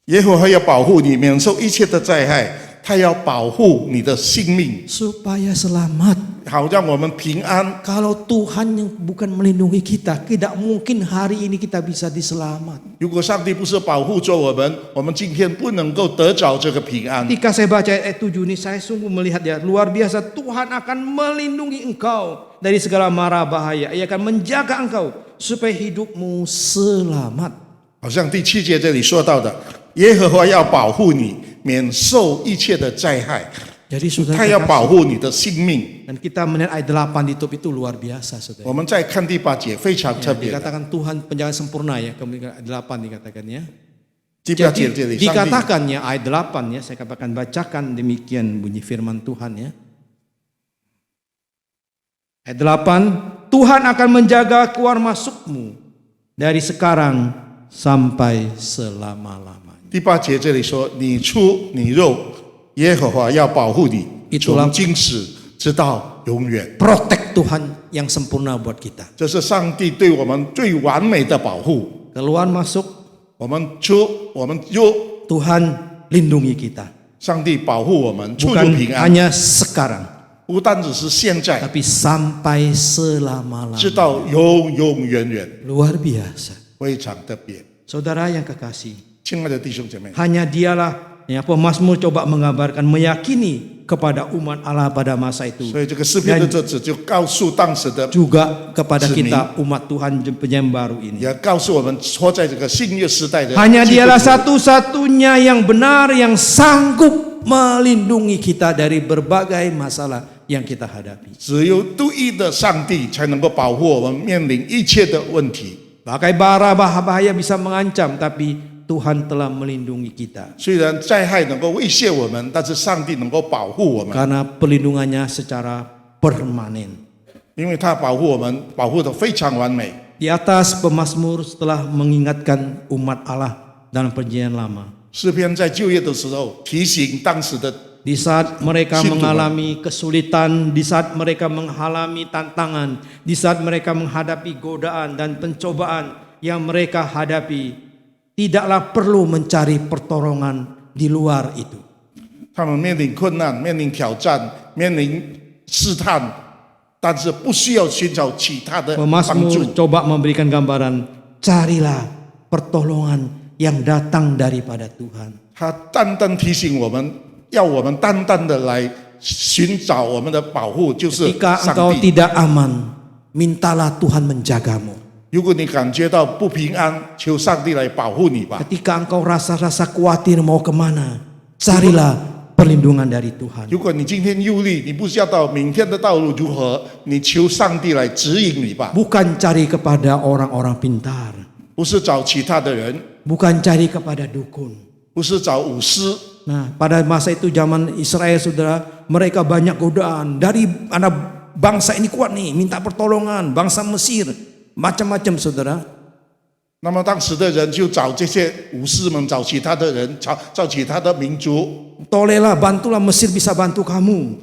耶和华要保护你，免受一切的灾害，他要保护你的性命， Supaya selamat. 好让我们平安。 Kalau Tuhan yang bukan melindungi kita, tidak mungkin hari ini kita bisa diselamat. 如果上帝不是保护着我们，我们今天不能够得着这个平安。 Ketika saya baca ayat 7 ini, saya sungguh melihat ya, luar biasa. Tuhan akan melindungi engkau dari segala mara bahaya. Ia akan menjaga engkau supaya hidupmu selamat. 好像第7节这里说到的，耶和华要保护你，免受一切的灾害， Jadi saudara, 他要保护你的性命。 dan kita melihat ayat 8 di top itu luar biasa saudara. 我们再看第8节，非常特 Ya, 别的。 dikatakan Tuhan penjaga sempurna ya, kemudian ayat 8 dikatakannya. 第8节这里，上帝 Dikatakannya ayat 8 ya, saya akan bacakan demikian bunyi firman Tuhan ya. Ayat 8, Tuhan akan menjaga keluar masukmu dari sekarang sampai selama-lamanya. 第8节这里说：“你出你入，耶和华要保护你， Itulah 从今时直到永远。 Protect Tuhan yang sempurna buat kita. ”这是上帝对我们最完美的保护。 Keluar masuk, 我们出，我们入， Tuhan lindungi kita. 上帝保护我们，出入 Bukan 平安。 hanya sekarang, 不单只是现在， tapi sampai selama-lamanya. 直到永永远远， Luar biasa. 非常特别。 Saudara yang kekasih, 亲爱的弟兄姐妹， hanya dialah yang pemazmur coba menggambarkan, meyakini kepada umat Allah pada masa itu. 所以这个诗篇的作者就告诉当时的， Juga kepada kita umat Tuhan penyembah baru ini. 也告诉我们活在这个新约时代的。 Hanya 基督徒 dialah satu-satunya yang benar, yang sanggup melindungi kita dari berbagai masalah yang kita hadapi. 只有独一的上帝才能够保护我们面临一切的问题。 Bahkan bara bahaya bisa mengancam, tapi Tuhan telah melindungi kita. 虽然灾害能够威胁我们，但是上帝能够保护我们， Karena perlindungannya secara permanen. 因为他保护我们，保护得非常完美。 Di atas pemazmur setelah mengingatkan umat Allah dalam perjanjian lama. 诗篇在旧约的时候提醒当时的 Di saat mereka Situ, mengalami kesulitan, di saat mereka mengalami tantangan, di saat mereka menghadapi godaan dan pencobaan yang mereka hadapi, tidaklah perlu mencari pertolongan di luar itu. 他们面临困难、面临挑战、面临试探，但是不需要寻找其他的帮 Pemazmur 助。 coba memberikan gambaran, carilah pertolongan yang datang daripada Tuhan. 他单单提醒我们，要我们单单的来寻找我们的保护，就是 Ketika 上 engkau 帝。 tidak aman, mintalah Tuhan menjagamu. 如果你感觉到不平安，求上帝来保护你吧。 Ketika engkau rasa-rasa khawatir mau kemana, carilah perlindungan dari Tuhan. 如果你今天忧虑，你不知道明天的道路如何，你求上帝来指引你吧。 Bukan cari kepada orang-orang pintar, 不是找其他的人， bukan cari kepada dukun. 不是找武师。 Nah, pada masa itu zaman Israel, saudara, mereka banyak godaan dari anak bangsa ini kuat nih, minta pertolongan, bangsa Mesir, macam-macam, saudara. 那么当时的人就找这些武士们，找其他的人，找其他的民族， Tolehlah, bantulah Mesir bisa bantu kamu.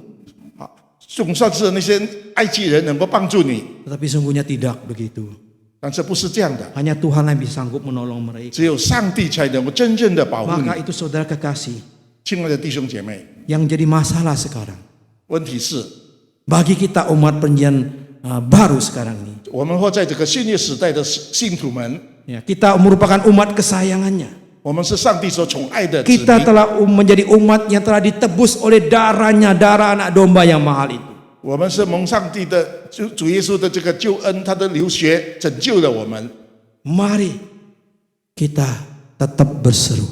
总算是那些埃及人能够帮助你， Tetapi sungguhnya tidak begitu. 但是不是这样的， Hanya Tuhan yang bisa sanggup menolong mereka. 只有上帝才能够真正的保护你 Maka。itu saudara kekasih, 亲爱的弟兄姐妹， yang jadi masalah sekarang 问题是 bagi kita umat perjanjian baru sekarang ini, 我们活在这个新约时代的信徒们， ya, kita merupakan umat kesayangannya. 我们是上帝所宠爱的子 Kita 民， telah menjadi umat yang telah ditebus oleh darahnya, darah anak domba yang mahal itu. 我们是蒙上帝的主耶稣的这个救恩，他的流血拯救了我们。 Mari kita tetap berseru.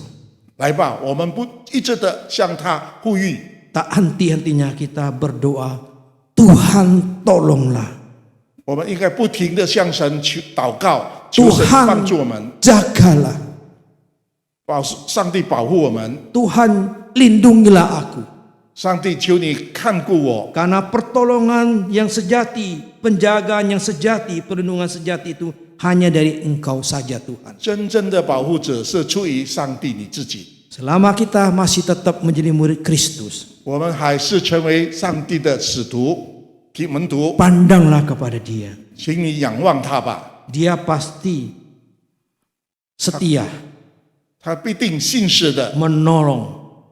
来吧，我们不一直的向他呼吁， Tak henti-hentinya kita berdoa, Tuhan tolonglah, 我们应该不停的向神求祷告，求神 Tuhan 帮助我们， jagalah, 上帝保护我们， Tuhan lindungilah aku. 上帝求你看顾我， Karena pertolongan yang sejati, penjagaan yang sejati, perlindungan sejati itu hanya dari Engkau saja Tuhan. 真正的保护者是出于上帝你自己。 Selama kita masih tetap menjadi murid Kristus, 我们还是成为上帝的使徒、门徒， pandanglah kepada Dia. 请你仰望他吧， Dia pasti setia, 他必定信实的 menolong,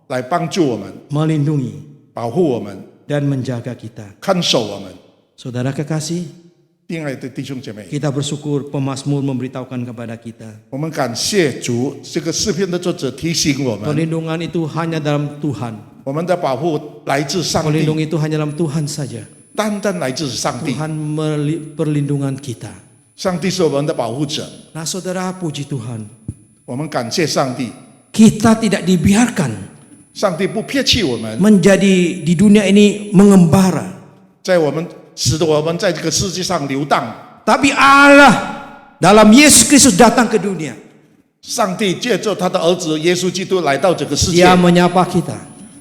来帮助我们、 melindungi, 保护我们、 dan menjaga kita. 看守我们。 Saudara kekasih, 亲爱的弟兄姐妹， kita bersyukur pemazmur memberitahukan kepada kita, 我们感谢主，这个诗篇的作者提醒我们， perlindungan itu hanya dalam Tuhan. 我们的保护来自上 Pelindung 帝， itu hanya dalam Tuhan saja. 单单来自上帝。 Tuhan perlindungan kita. 上帝是我们的保护者， Nah saudara, puji Tuhan, 我们感谢上帝， kita tidak dibiarkan 上帝不撇弃我们， menjadi di dunia ini mengembara. 在我们使得我们在这个世界上流荡。 Tapi Allah dalam Yesus Kristus datang ke dunia. 上帝借着他的儿子耶稣基督来到这个世界， Dia menyapa kita.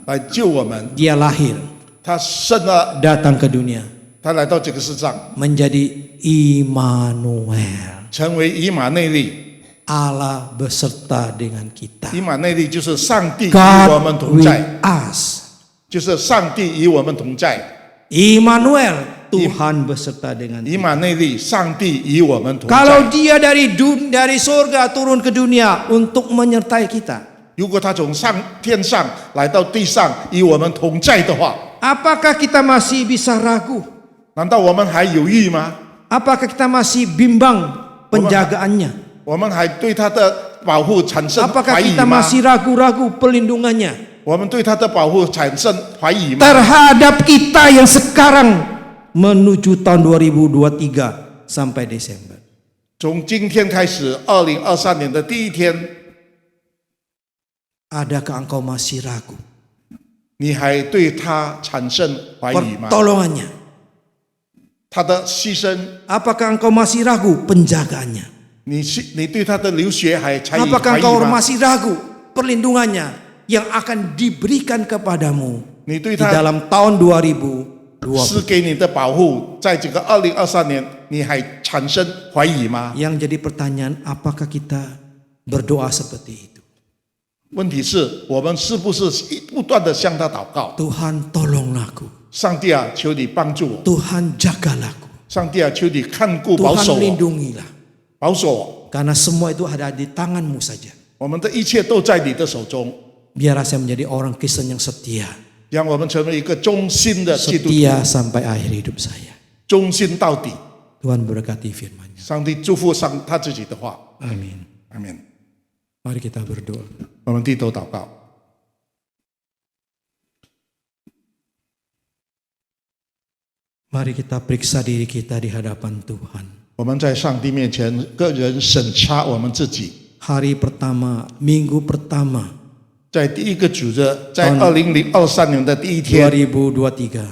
来救我们。 Dia lahir, 他生了， datang ke dunia, 他来到这个世上， menjadi Immanuel. 成为以马内利。 Allah beserta dengan kita. 以马内利就是上帝与我 God 们同 with 在， us. 就是上帝与我们同在。 Immanuel, Tuhan beserta dengan 以 kita. 马内利，上帝与我们同 Kalau 在。 dia dari surga turun ke dunia untuk menyertai kita, 如果他从天上来到地上与我们同在的话， apakah kita masih bisa ragu? 难道我们还犹豫吗？ Apakah kita masih bimbang penjagaannya? 我们还对他的保护产生 Apakah 怀疑 kita 吗？ masih ragu-ragu pelindungannya 我们对他的保护产生怀疑吗？ terhadap kita yang sekarang menuju tahun 2023 sampai Desember? 从今天开始，2023年的第一天， Adakah engkau masih ragu? 你还对他产生怀疑吗？ Pertolongannya. 他的牺牲， Apakah engkau masih ragu penjagaannya? 你对他的流血还怀 Apakah 疑 engkau 吗？ masih ragu perlindungannya yang akan diberikan kepadamu 你对 di 他 dalam tahun 2020? 是给你的保护，在这个2023年，你还产生怀疑吗？ Yang jadi pertanyaan, apakah kita berdoa seperti itu? 问题是我们是不是不断的向他祷告？ Tuhan tolonglah aku, 上帝啊，求你帮助我！ Tuhan jagalah aku, 上帝啊，求你看顾保守 Tuhan 我， lindungilah. 保守我。 Karena semua itu ada di tanganmu saja. 我们的一切都在你的手中， Biarlah saya menjadi orang Kristen yang setia, 让我们成为一个忠心的基督徒， setia sampai akhir hidup saya. 忠心到底。 Tuhan berkati firman-Nya. 上帝祝福上他自己的话， Amin. 阿门。 Mari kita berdoa. 我们低头祷告。 Mari kita periksa diri kita di hadapan Tuhan. 我们在上帝面前，个人审查我们自己。 Hari pertama, minggu pertama 在第一个主日，在2023年的第一天， 2023,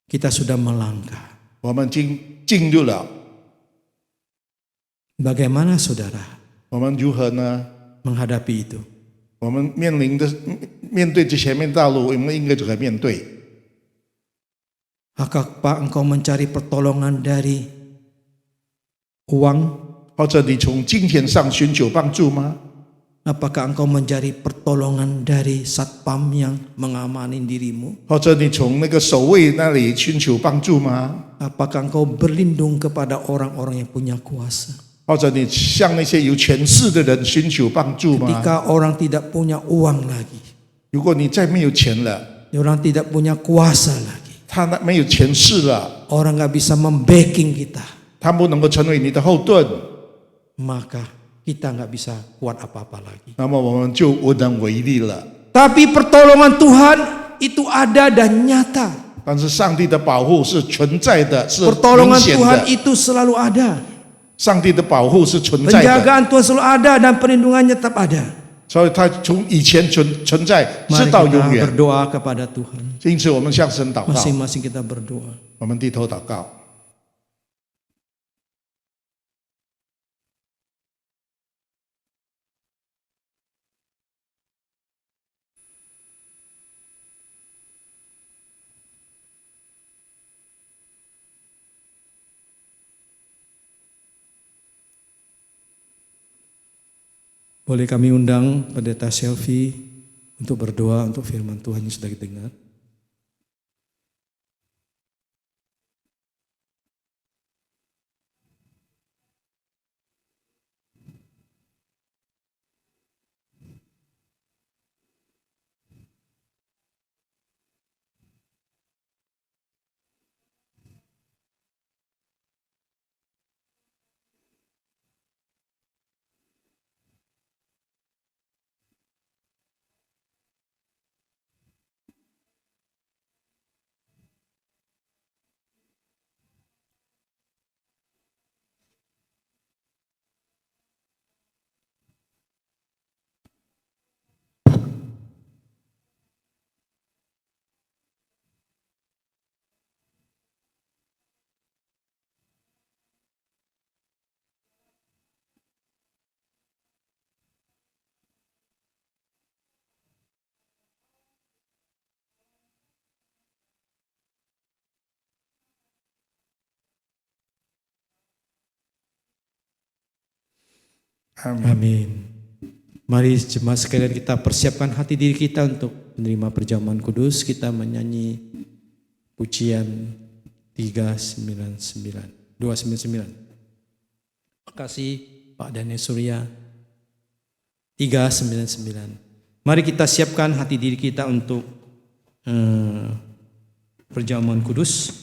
kita sudah melangkah. 我们已经进入了。 Bagaimana saudara 我们如何呢？ menghadapi itu? 我们面对这前面道路，我们应该如何面对？ Apakah engkau mencari pertolongan dari uang? 或者你从金钱上寻求帮助吗？ Apakah engkau mencari pertolongan dari satpam yang mengamani dirimu? 或者你从那个守卫那里寻求帮助吗？ Apakah engkau berlindung kepada orang-orang yang punya kuasa? 或者你向那些有权势的人寻求帮助吗？ Ketika orang tidak punya uang lagi, 如果你再没有钱了， orang tidak punya kuasa lagi, 他没有权势了， orang nggak bisa membacking kita, 他不能够成为你的后盾， maka kita nggak bisa kuat apa-apa lagi. 那么我们就无能为力了。 Tapi pertolongan Tuhan itu ada dan nyata. 但是上帝的保护是存在的，是明 Pertolongan 显 Tuhan 的。 itu selalu ada. 上帝的保护是存在的， Penjagaan Tuhan selalu ada dan perlindungannya tetap ada. 所以他从以前存在， Mari 直到 kita 永远。 berdoa kepada Tuhan. 因此，我们向神祷告， Masing-masing kita berdoa. 我们低头祷告。 Boleh kami undang Pendeta Selvi untuk berdoa untuk firman Tuhan yang sudah didengar. Amin. Mari jemaat sekalian kita persiapkan hati diri kita untuk menerima perjamuan kudus. Kita menyanyi pujian 299. Terima kasih Pak Daniel Surya. 399. Mari kita siapkan hati diri kita untuk perjamuan kudus.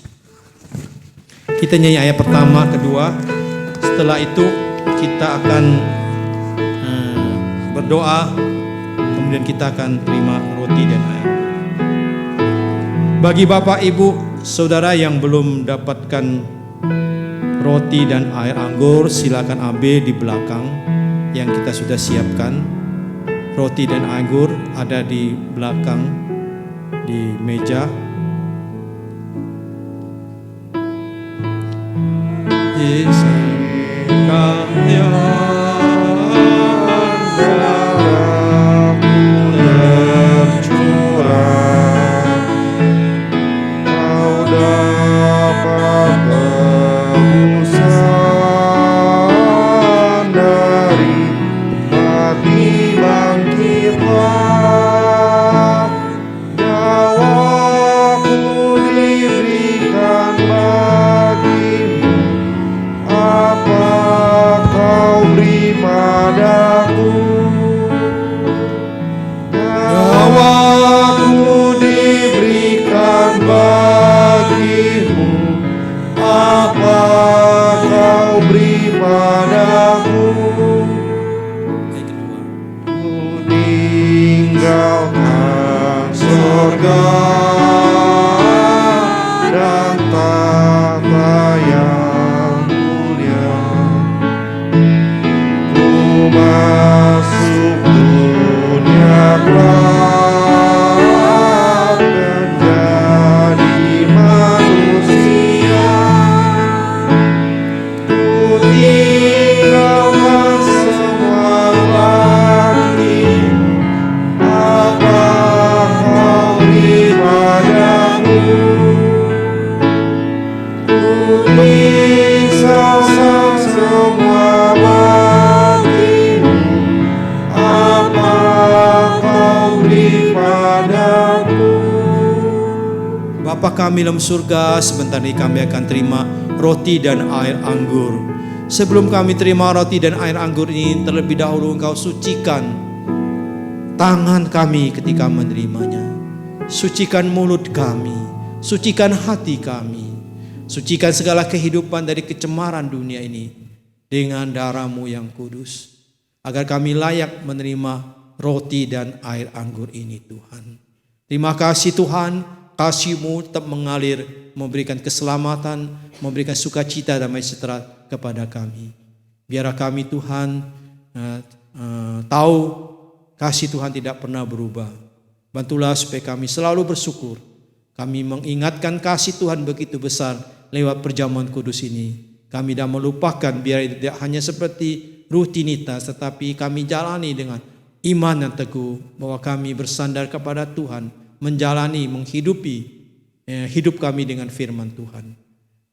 Kita nyanyi ayat pertama, kedua. Setelah itu kita akan berdoa, kemudian kita akan terima roti dan air. Bagi Bapak, Ibu, Saudara yang belum mendapatkan roti dan air anggur, silakan ambil di belakang yang kita sudah siapkan. Roti dan anggur ada di belakang di meja. Yes. Bapa kami dalam surga, sebentar ini kami akan terima roti dan air anggur. Sebelum kami terima roti dan air anggur ini, terlebih dahulu Engkau sucikan tangan kami ketika menerimanya. Sucikan mulut kami, sucikan hati kami, sucikan segala kehidupan dari kecemaran dunia ini dengan darah-Mu yang kudus, agar kami layak menerima roti dan air anggur ini, Tuhan. Terima kasih Tuhan. Kasih-Mu tetap mengalir, memberikan keselamatan, memberikan sukacita damai sejahtera kepada kami. Biarlah kami Tuhan tahu kasih Tuhan tidak pernah berubah. Bantulah supaya kami selalu bersyukur. Kami mengingatkan kasih Tuhan begitu besar lewat perjamuan kudus ini. Kami tidak melupakan, biar itu tidak hanya seperti rutinitas, tetapi kami jalani dengan iman yang teguh bahwa kami bersandar kepada Tuhan, menjalani, menghidupi hidup kami dengan firman Tuhan.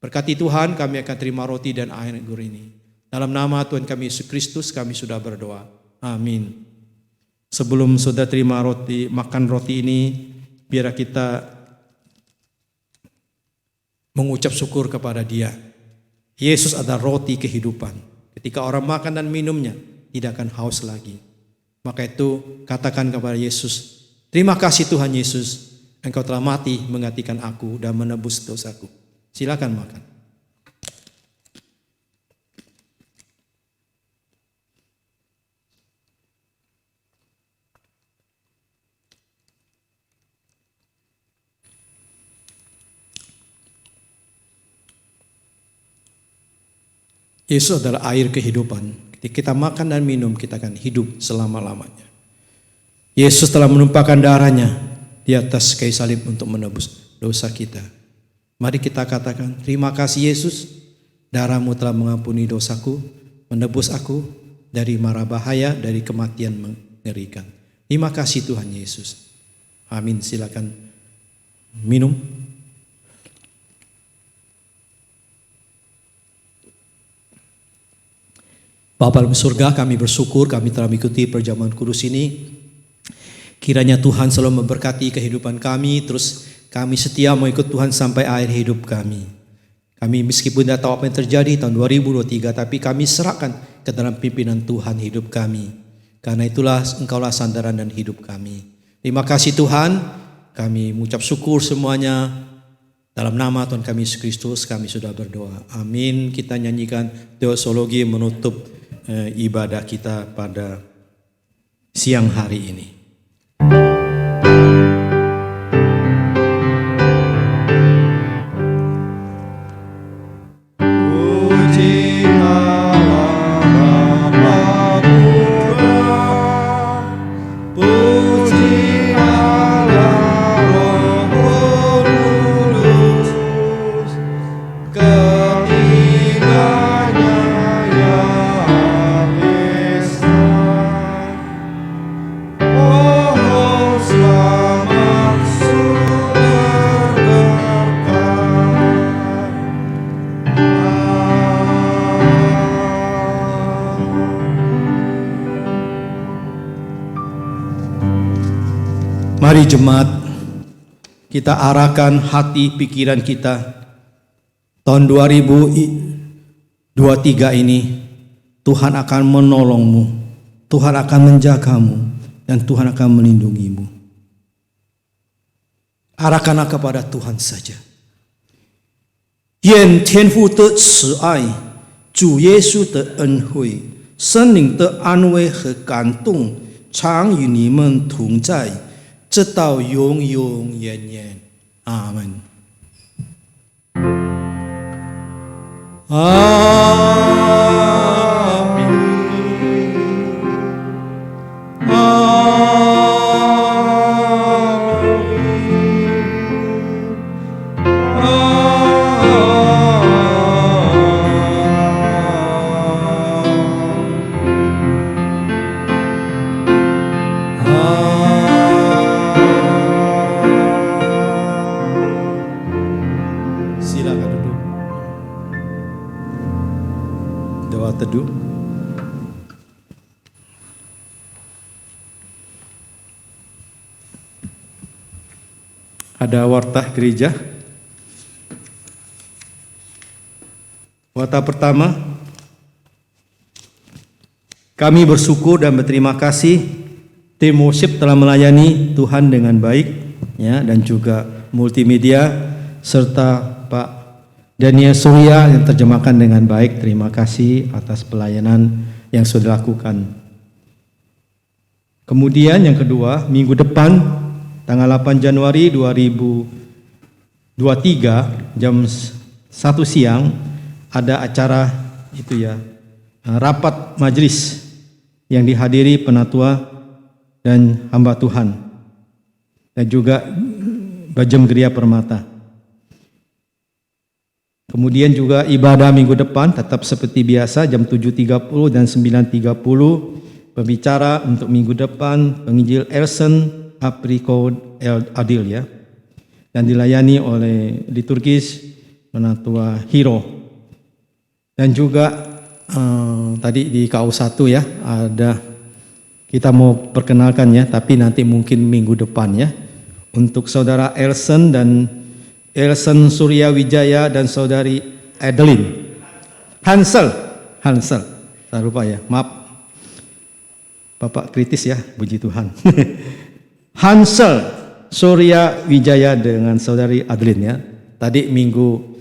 Berkati Tuhan, kami akan terima roti dan air anggur ini. Dalam nama Tuhan kami Yesus Kristus kami sudah berdoa. Amin. Sebelum sudah terima roti, makan roti ini, biar kita mengucap syukur kepada Dia. Yesus adalah roti kehidupan. Ketika orang makan dan minumnya, tidak akan haus lagi. Maka itu katakan kepada Yesus, terima kasih Tuhan Yesus, Engkau telah mati menggantikan aku dan menebus dosaku. Silakan makan. Yesus adalah air kehidupan. Ketika kita makan dan minum, kita akan hidup selama-lamanya. Yesus telah menumpahkan darahnya di atas kayu salib untuk menebus dosa kita. Mari kita katakan, terima kasih Yesus, darah-Mu telah mengampuni dosaku, menebus aku dari mara bahaya, dari kematian mengerikan. Terima kasih Tuhan Yesus. Amin. Silakan minum. Bapa dalam surga, kami bersyukur kami telah mengikuti perjamuan kudus ini. Kiranya Tuhan selalu memberkati kehidupan kami, terus kami setia mau ikut Tuhan sampai akhir hidup kami. Kami meskipun tidak tahu apa yang terjadi tahun 2023, tapi kami serahkan ke dalam pimpinan Tuhan hidup kami. Karena itulah Engkaulah sandaran dan hidup kami. Terima kasih Tuhan, kami mengucap syukur semuanya. Dalam nama Tuhan kami Yesus Kristus kami sudah berdoa. Amin. Kita nyanyikan teosologi menutup ibadah kita pada siang hari ini. Ketiganya yang Mari jemaat, kita arahkan hati pikiran kita tahun 2023 ini. Tuhan akan menolongmu, Tuhan akan menjagamu, dan Tuhan akan melindungimu. Arahkanlah kepada Tuhan saja. 愿天父的慈爱、主耶稣的恩惠、圣灵的安慰和感动，常与你们同在，直到永永远远。阿门。阿门。Silakan duduk. Doa teduh. Ada warta gereja. Warta pertama, kami bersyukur dan berterima kasih tim worship telah melayani Tuhan dengan baik, ya, dan juga multimedia serta Pak Daniel Surya yang terjemahkan dengan baik. Terima kasih atas pelayanan yang sudah dilakukan. Kemudian yang kedua, minggu depan tanggal 8 Januari 2023 jam 1 siang ada acara itu ya, rapat majelis yang dihadiri penatua dan hamba Tuhan dan juga Bajem Geria Permata. Kemudian juga ibadah minggu depan tetap seperti biasa jam 7.30 dan 9.30. Pembicara untuk minggu depan penginjil Elson Apriko Adil ya, dan dilayani oleh liturgis penatua Hiro. Dan juga tadi di KU1 ya ada, kita mau perkenalkan ya, tapi nanti mungkin minggu depan ya, untuk saudara Elson Surya Wijaya dan saudari Adeline Hansel, saya lupa ya, maaf Bapak kritis ya, puji Tuhan. Hansel Surya Wijaya dengan saudari Adeline ya, tadi minggu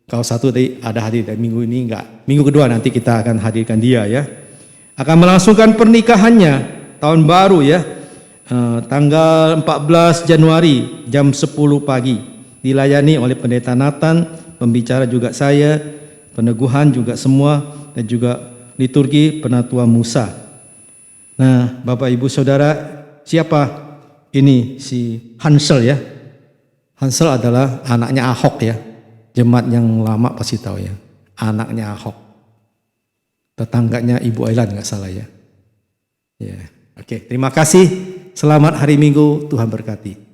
KU1 tadi ada hadir, dan minggu ini enggak, minggu kedua nanti kita akan hadirkan dia ya, akan melangsungkan pernikahannya tahun baru ya, tanggal 14 Januari jam 10 pagi, dilayani oleh pendeta Nathan, pembicara juga saya, peneguhan juga semua, dan juga liturgi penatua Musa. Nah, Bapak Ibu Saudara, siapa ini si Hansel ya? Hansel adalah anaknya Ahok ya, jemaat yang lama pasti tahu ya, anaknya Ahok, tetangganya Ibu Ailan nggak salah ya. Ya, oke, terima kasih. Selamat hari Minggu, Tuhan berkati.